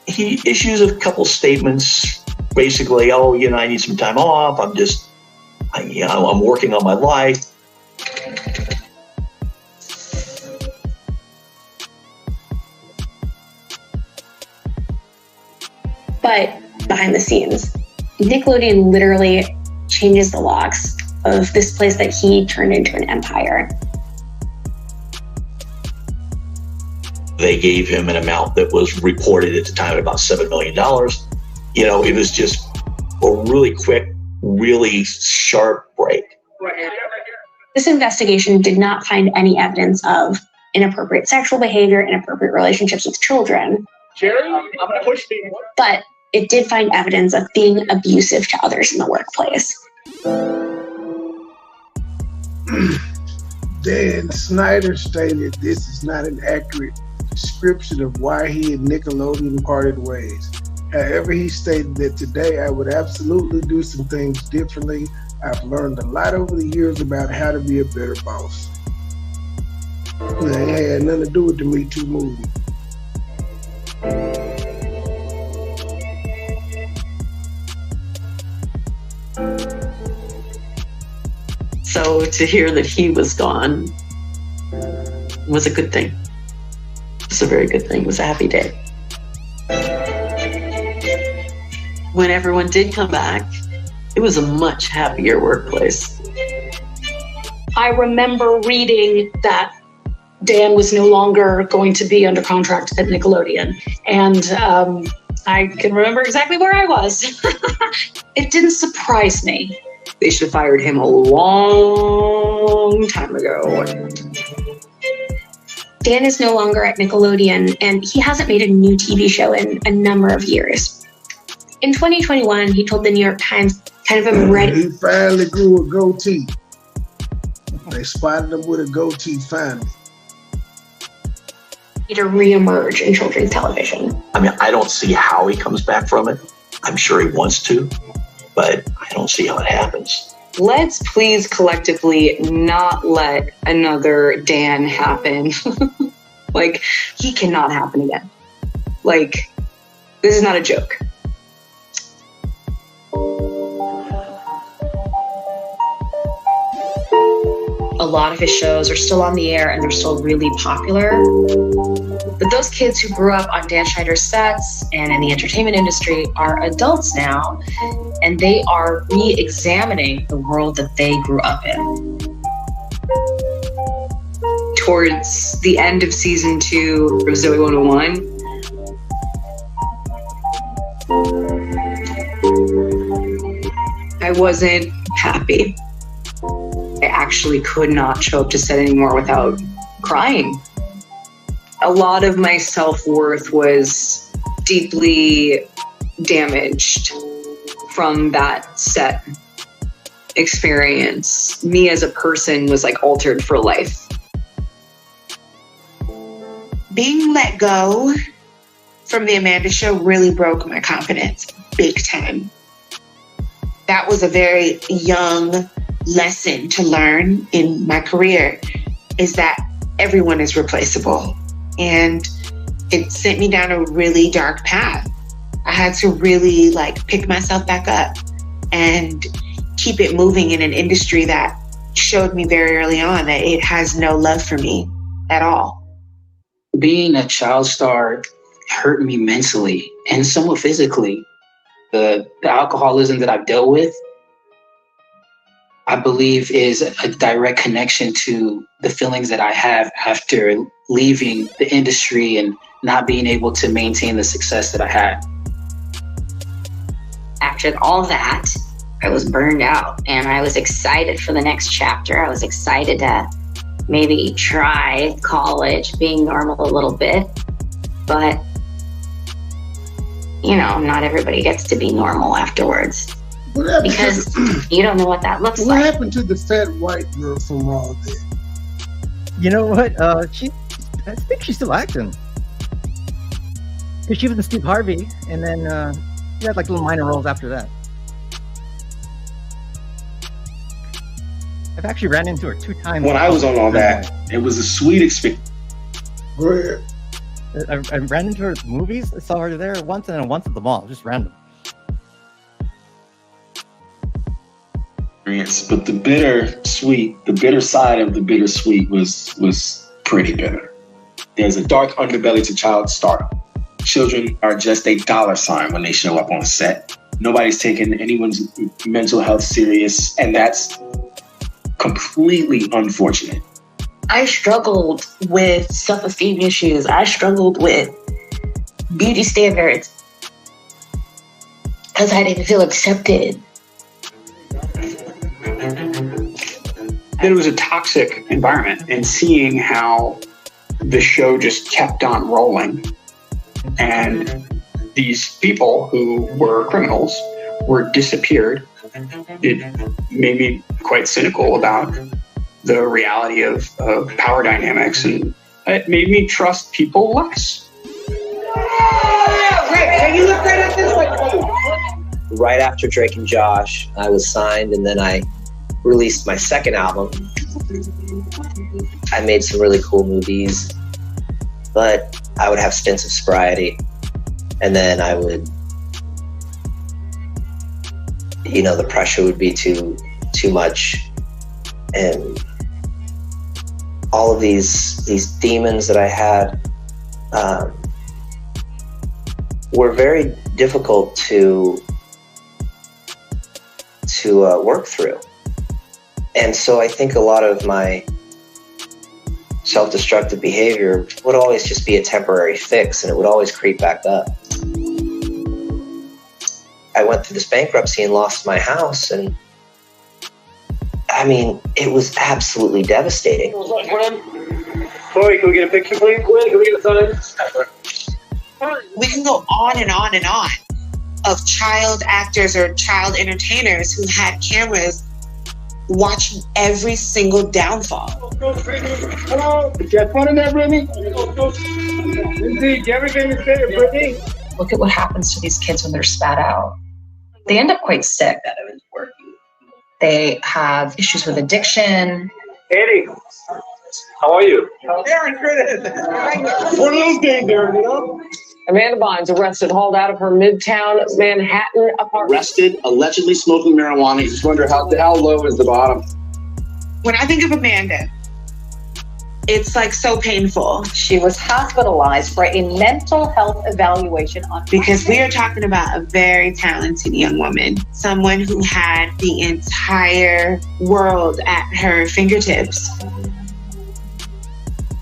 He issues a couple statements, basically, oh, you know, I need some time off. I'm working on my life. But behind the scenes, Nickelodeon literally changes the locks of this place that he turned into an empire. They gave him an amount that was reported at the time at about $7 million. You know, it was just a really quick, really sharp break. This investigation did not find any evidence of inappropriate sexual behavior, inappropriate relationships with children. Jerry, I'm going to push the... But it did find evidence of being abusive to others in the workplace. Dan Schneider stated this is not an accurate description of why he and Nickelodeon parted ways. However, he stated that today I would absolutely do some things differently. I've learned a lot over the years about how to be a better boss. It had nothing to do with the Me Too movement. So to hear that he was gone was a good thing. It was a very good thing. It was a happy day. When everyone did come back, it was a much happier workplace. I remember reading that Dan was no longer going to be under contract at Nickelodeon. And I can remember exactly where I was. It didn't surprise me. They should have fired him a long time ago. Dan is no longer at Nickelodeon, and he hasn't made a new TV show in a number of years. In 2021, he told the New York Times kind of a He finally grew a goatee. They spotted him with a goatee finally. To reemerge in children's television. I mean, I don't see how he comes back from it. I'm sure he wants to, but I don't see how it happens. Let's please collectively not let another Dan happen. Like, he cannot happen again. Like, this is not a joke. A lot of his shows are still on the air and they're still really popular. But those kids who grew up on Dan Schneider's sets and in the entertainment industry are adults now, and they are re-examining the world that they grew up in. Towards the end of season 2 of Zoe 101, I wasn't happy. I actually could not show up to set anymore without crying. A lot of my self-worth was deeply damaged from that set experience. Me as a person was like altered for life. Being let go from the Amanda Show really broke my confidence big time. That was a very young lesson to learn in my career, is that everyone is replaceable. And it sent me down a really dark path. I had to really pick myself back up and keep it moving in an industry that showed me very early on that it has no love for me at all. Being a child star hurt me mentally and somewhat physically. The alcoholism that I've dealt with, I believe is a direct connection to the feelings that I have after leaving the industry and not being able to maintain the success that I had. After all that, I was burned out and I was excited for the next chapter. I was excited to maybe try college, being normal a little bit. But, you know, not everybody gets to be normal afterwards. Because you don't know what that looks like. What happened to the fat white girl from all that? You know what? I think she's still acting. Because she was in Steve Harvey, and then she had like little minor roles after that. I've actually ran into her 2 times. When I was on all that, it was a sweet experience. Go ahead. I ran into her at movies. I saw her there once, and then once at the mall, just random. But the bitter side of the bittersweet was pretty bitter. There's a dark underbelly to child stardom. Children are just a dollar sign when they show up on a set. Nobody's taking anyone's mental health serious, and that's completely unfortunate. I struggled with self-esteem issues. I struggled with beauty standards because I didn't feel accepted. It was a toxic environment, and seeing how the show just kept on rolling, and these people who were criminals were disappeared, it made me quite cynical about the reality of power dynamics, and it made me trust people less. Can you look right at this? Right after Drake and Josh, I was signed, and then I released my second album. I made some really cool movies, but I would have stints of sobriety, and then I would, you know, the pressure would be too much, and all of these demons that I had were very difficult to work through. And so I think a lot of my self-destructive behavior would always just be a temporary fix, and it would always creep back up. I went through this bankruptcy and lost my house, and I mean, it was absolutely devastating. Chloe, can we get a picture, please? Can we get a sign? We can go on and on and on of child actors or child entertainers who had cameras watching every single downfall. Hello, did you have fun in that, Brittany? Lindsay, do you ever get in there, Brittany? Look at what happens to these kids when they're spat out. They end up quite sick. They have issues with addiction. Eddie, how are you? Darren, one of those days, Darren, you know? Amanda Bynes arrested, hauled out of her Midtown Manhattan apartment. Arrested, allegedly smoking marijuana. You just wonder how low is the bottom. When I think of Amanda, it's like so painful. She was hospitalized for a mental health evaluation on because we are talking about a very talented young woman, someone who had the entire world at her fingertips.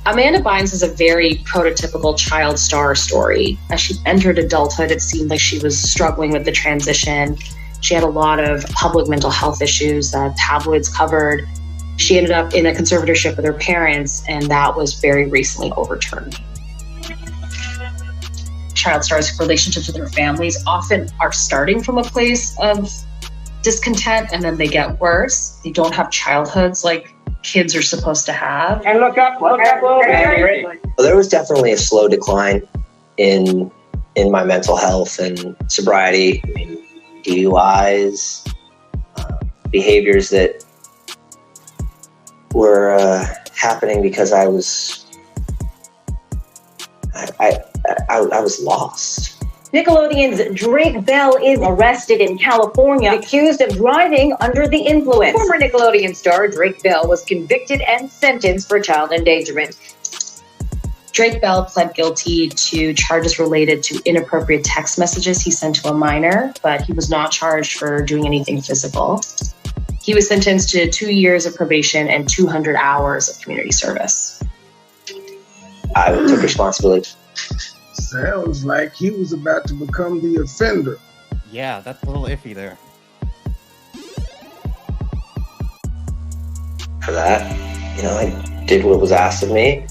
Amanda Bynes is a very prototypical child star story. As she entered adulthood, it seemed like she was struggling with the transition. She had a lot of public mental health issues that tabloids covered. She ended up in a conservatorship with her parents, and that was very recently overturned. Child stars' relationships with their families often are starting from a place of discontent, and then they get worse. They don't have childhoods like kids are supposed to have. And look up. Well, there was definitely a slow decline in my mental health and sobriety. I mean, DUIs, behaviors that were happening because I was lost. Nickelodeon's Drake Bell is arrested in California, accused of driving under the influence. Former Nickelodeon star Drake Bell was convicted and sentenced for child endangerment. Drake Bell pled guilty to charges related to inappropriate text messages he sent to a minor, but he was not charged for doing anything physical. He was sentenced to 2 years of probation and 200 hours of community service. I took responsibility. Sounds like he was about to become the offender. Yeah, that's a little iffy there. For that, I did what was asked of me.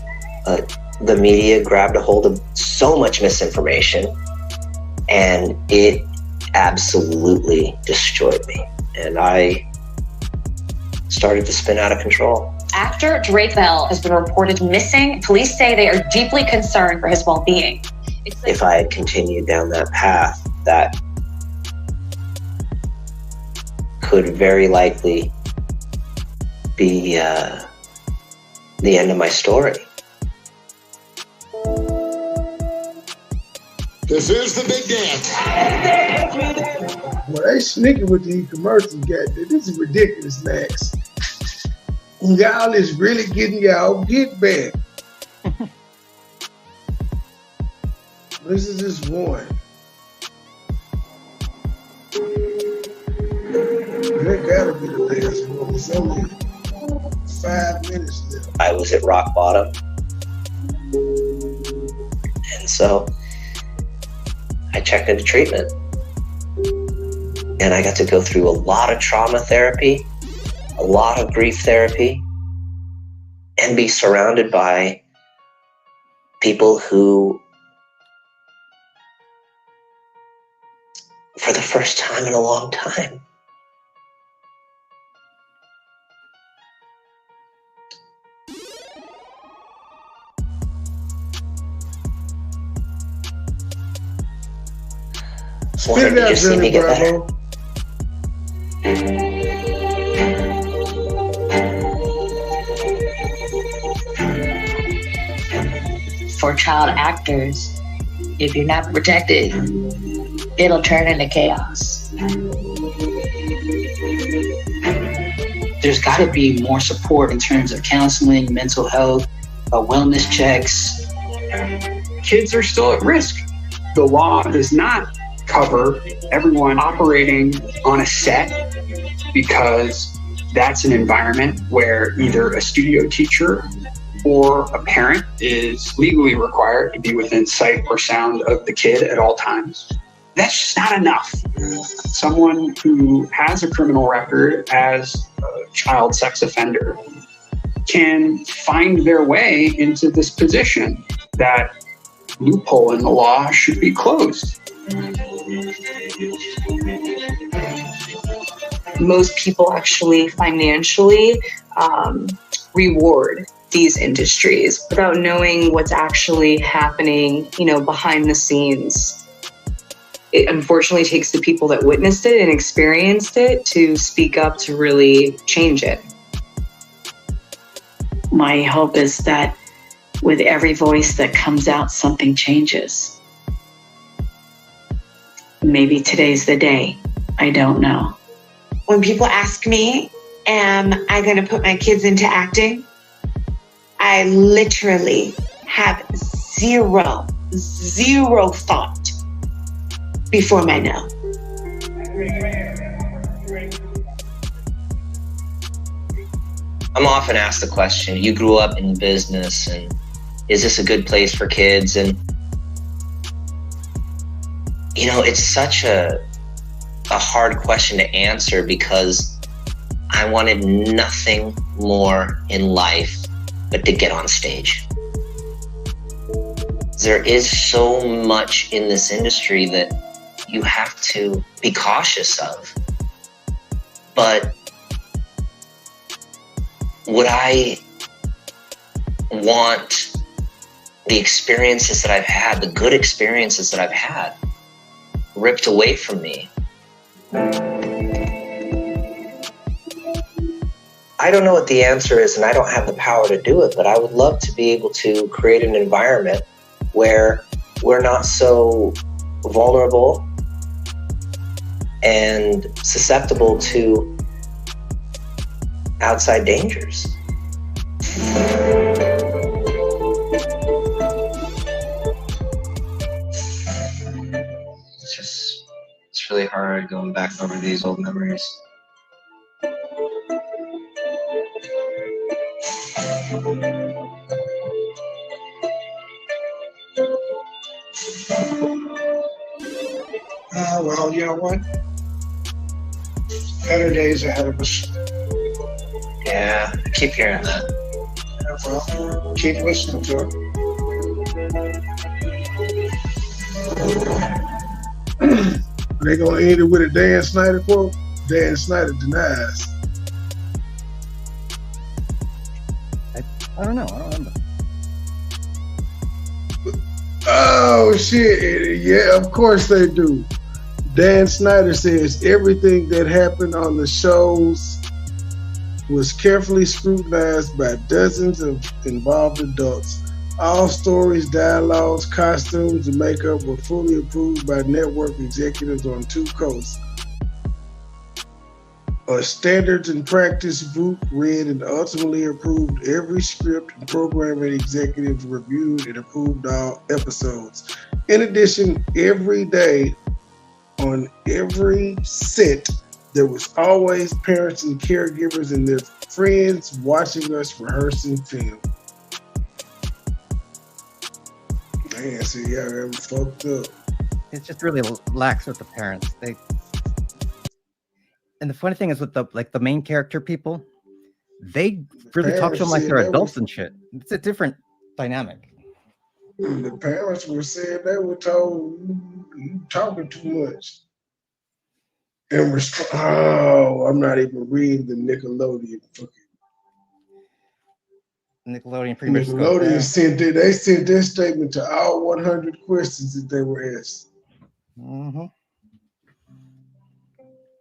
The media grabbed a hold of so much misinformation, and it absolutely destroyed me. And I started to spin out of control. Actor Drake Bell has been reported missing. Police say they are deeply concerned for his well-being. If I had continued down that path, that could very likely be the end of my story. This is the big dance. Well, they sneaking with the commercials, goddamn. This is ridiculous, Max. Y'all is really getting y'all get back. This is just one. That gotta be the last one. It's only 5 minutes left. I was at rock bottom. And so I checked into treatment. And I got to go through a lot of trauma therapy, a lot of grief therapy, and be surrounded by people who, for the first time in a long time, wanted to just see me get better. For child actors, if you're not protected, it'll turn into chaos. There's got to be more support in terms of counseling, mental health, wellness checks. Kids are still at risk. The law does not cover everyone operating on a set because that's an environment where either a studio teacher or a parent is legally required to be within sight or sound of the kid at all times. That's just not enough. Someone who has a criminal record as a child sex offender can find their way into this position. That loophole in the law should be closed. Most people actually financially reward these industries without knowing what's actually happening, behind the scenes. It unfortunately takes the people that witnessed it and experienced it to speak up to really change it. My hope is that with every voice that comes out, something changes. Maybe today's the day. I don't know. When people ask me, am I going to put my kids into acting? I literally have zero thought before my no. I'm often asked the question, you grew up in business, and is this a good place for kids? And, it's such a hard question to answer because I wanted nothing more in life but to get on stage. There is so much in this industry that you have to be cautious of. But would I want the experiences that I've had, the good experiences that I've had, ripped away from me? I don't know what the answer is, and I don't have the power to do it, but I would love to be able to create an environment where we're not so vulnerable and susceptible to outside dangers. It's really hard going back over these old memories. Well, you know what? Better days ahead of us. Yeah, I keep hearing that. Well, keep listening to it. They gonna end it with a Dan Schneider quote. Dan Schneider denies. I don't know. I don't remember. Oh shit! Yeah, of course they do. Dan Schneider says everything that happened on the shows was carefully scrutinized by dozens of involved adults. All stories, dialogues, costumes, and makeup were fully approved by network executives on 2 coasts. A standards and practice group read and ultimately approved every script, and programming executives reviewed and approved all episodes. In addition, every day on every set, there was always parents and caregivers and their friends watching us rehearsing film. Man, see, yeah, that was fucked up. It's just really lax with the parents. And the funny thing is with the main character people, they really talk to them like they're adults and shit. It's a different dynamic. The parents were saying they were told you talking too much. And I'm not even reading the Nickelodeon fucking. Nickelodeon pretty much. Nickelodeon sent their statement to all 100 questions that they were asked. Mm-hmm.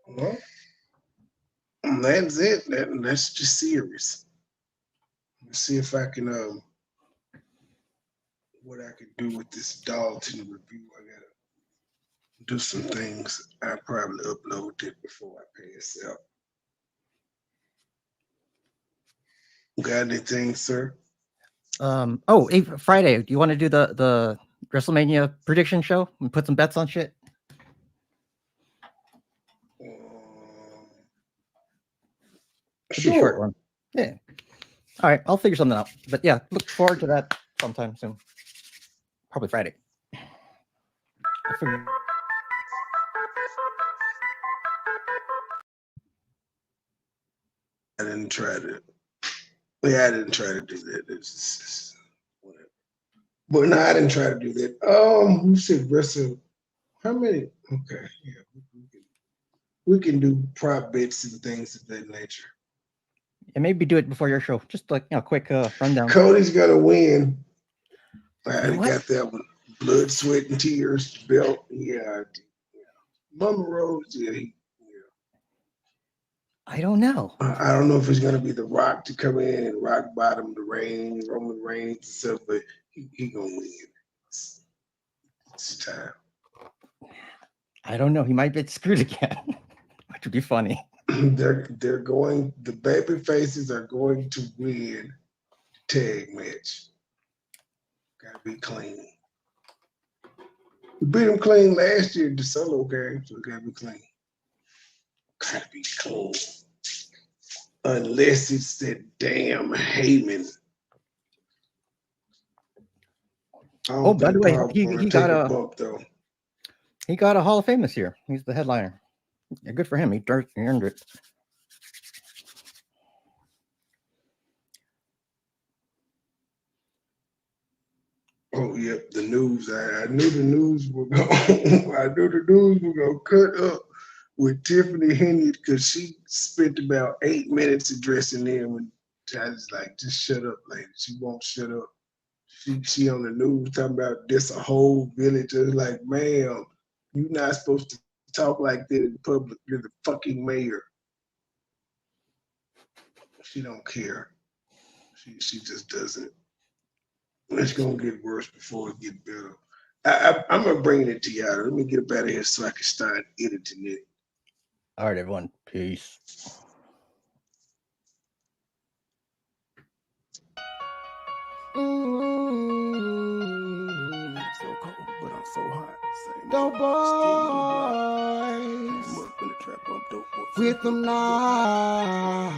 Well, that's it. That's just serious. Let's see if I can what I can do with this Dalton review. I gotta do some things. I probably upload it before I pass out. Got anything, sir? Hey, Friday, do you want to do the WrestleMania prediction show and put some bets on shit? Should be a short one. Yeah. All right, I'll figure something out. But yeah, look forward to that sometime soon. Probably Friday. I didn't try to. Yeah, I didn't try to do that. It's whatever. But no, I didn't try to do that. You said wrestle. How many? Okay, yeah, we can do prop bets and things of that nature. And maybe do it before your show. Just like quick rundown. Cody's gonna win. I got that one. Blood, sweat, and tears. Belt. Yeah. Mama Rose. Yeah. I don't know. I don't know if it's gonna be The Rock to come in and rock bottom the Reigns, Roman Reigns and stuff, but he gonna win. It's time. I don't know. He might get screwed again, which would be funny. They're going. The baby faces are going to win the tag match. Gotta be clean. We beat them clean last year in the solo game, so it gotta be clean. Gotta be clean. Unless it's that damn Heyman. Oh, by the way, he got a Hall of Fame this year. He's the headliner. Yeah, good for him. He earned it. Oh, yep, the news. I knew the news were gonna cut up with Tiffany Henry because she spent about 8 minutes addressing them, and I was like, just shut up, lady. She won't shut up. She on the news talking about this a whole village. I was like, ma'am, you're not supposed to talk like that in public. You're the fucking mayor. She don't care. She just doesn't. It's gonna get worse before it gets better. I'm gonna bring it to y'all. Let me get up out of here so I can start editing it. All right, everyone. Peace. So cold, but I'm so hot. Dope boys with them knives.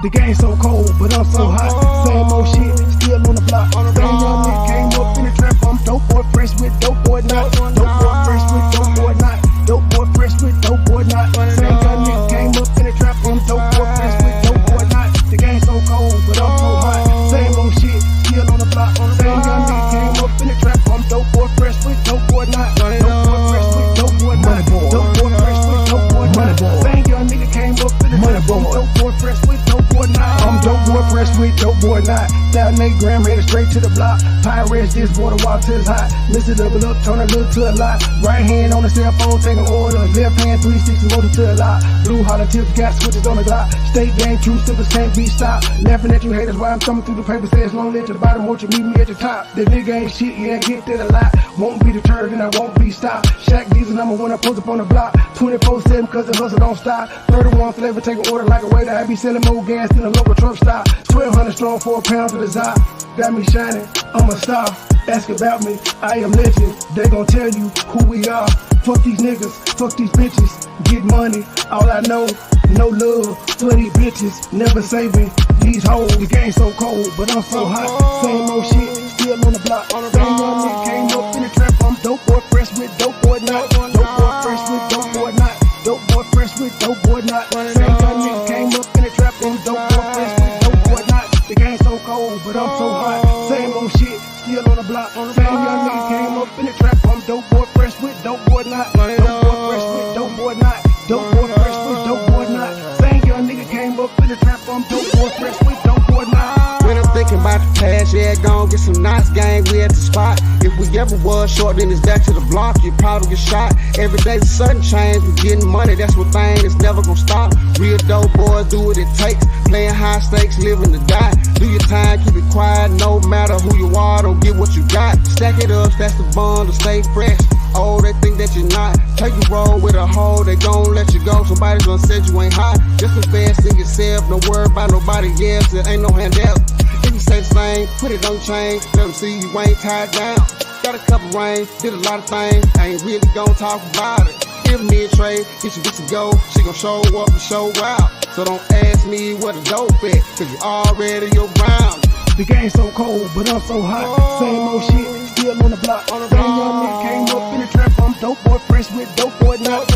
The game so cold, but I'm so hot. Same old shit, still on the block. Same young nigga came up in the trap. I'm dope boy, fresh with dope boy not. Dope boy, fresh with dope boy not. Dope boy, fresh with dope boy not. Same young nigga came up in the trap. I'm dope boy, fresh with dope boy not. The game so cold, but I'm so hot. Same old shit, still on the block. Same young nigga came up in the trap. I'm dope boy, fresh with dope boy not. Dope boy, fresh with dope boy not. Dope boy, fresh with dope boy not. Same young nigga came up in the trap. I'm dope boy, fresh with dope boy not. I'm dope boy, fresh with dope boy not. 1,008 gram, headed straight to the block. Pirates this water while till it's hot. Mix it double up, turn a little to a lot. Right hand on the cell phone, take an order. Left hand 360 motor to a lot. Blue hollow tips, got switches on the Glock. State game, true sippers can't be stopped. Laughing at you haters while I'm thumbing through the paper. Says long live to the bottom, won't you meet me at the top? The nigga ain't shit, yeah, get it a lot. Won't be deterred and I won't be stopped. Shaq D's the number one, I post up on the block. 24/7 cause the hustle don't stop. 31 flavor, take an order like a waiter. I be selling more gas than a local truck stop. 1,200 strong for a pound to the top. Got me shining, I'm a star. Ask about me, I am legend. They gon' tell you who we are. Fuck these niggas, fuck these bitches. Get money, all I know. No love for these bitches. Never saving these hoes. The game so cold, but I'm so hot. Same old shit, still on the block. Same young nigga came up in the trap. I'm dope boy, fresh with dope boy not. Dope boy, fresh with dope boy not. Dope boy, fresh with dope boy not. Same young nigga came up in the trap. I'm dope boy, fresh with dope boy not. The game so cold, but I'm so hot. Same old shit, still on the block. Same young nigga came up in the trap. I'm dope boy, fresh with dope boy not. Dope boy, fresh with dope boy not. Dope boy, fresh with dope boy not. Same young nigga came up in the trap. I'm dope boy, fresh with dope boy not. When I'm thinking about the past, yeah, gon' get some knots, gang, we at the spot. If we ever was short, then it's back to the block, you probably get shot. Every day's a sudden change, we getting money, that's one thing that's never gon' stop. Real dope boys do what it takes, playing high stakes, living to die. Do your time, keep it quiet, no matter who you are, don't get what you got. Stack it up, that's the bond to stay fresh. Oh, they think that you're not. Take a roll with a hoe, they gon' let you go. Somebody's gonna say you ain't hot. Just invest in yourself, don't worry about nobody else. There ain't no handout. If you say the same, put it on the chain. Let them see you ain't tied down. Got a couple rings, did a lot of things. I ain't really gon' talk about it. Give me a trade, get your bitch to go. She gon' show up and show out. So don't ask me what a dope at, cause you already around. The game so cold, but I'm so hot. Same old shit, still on the block. Same young nigga came up in the trap. I'm dope boy, fresh with dope boy not.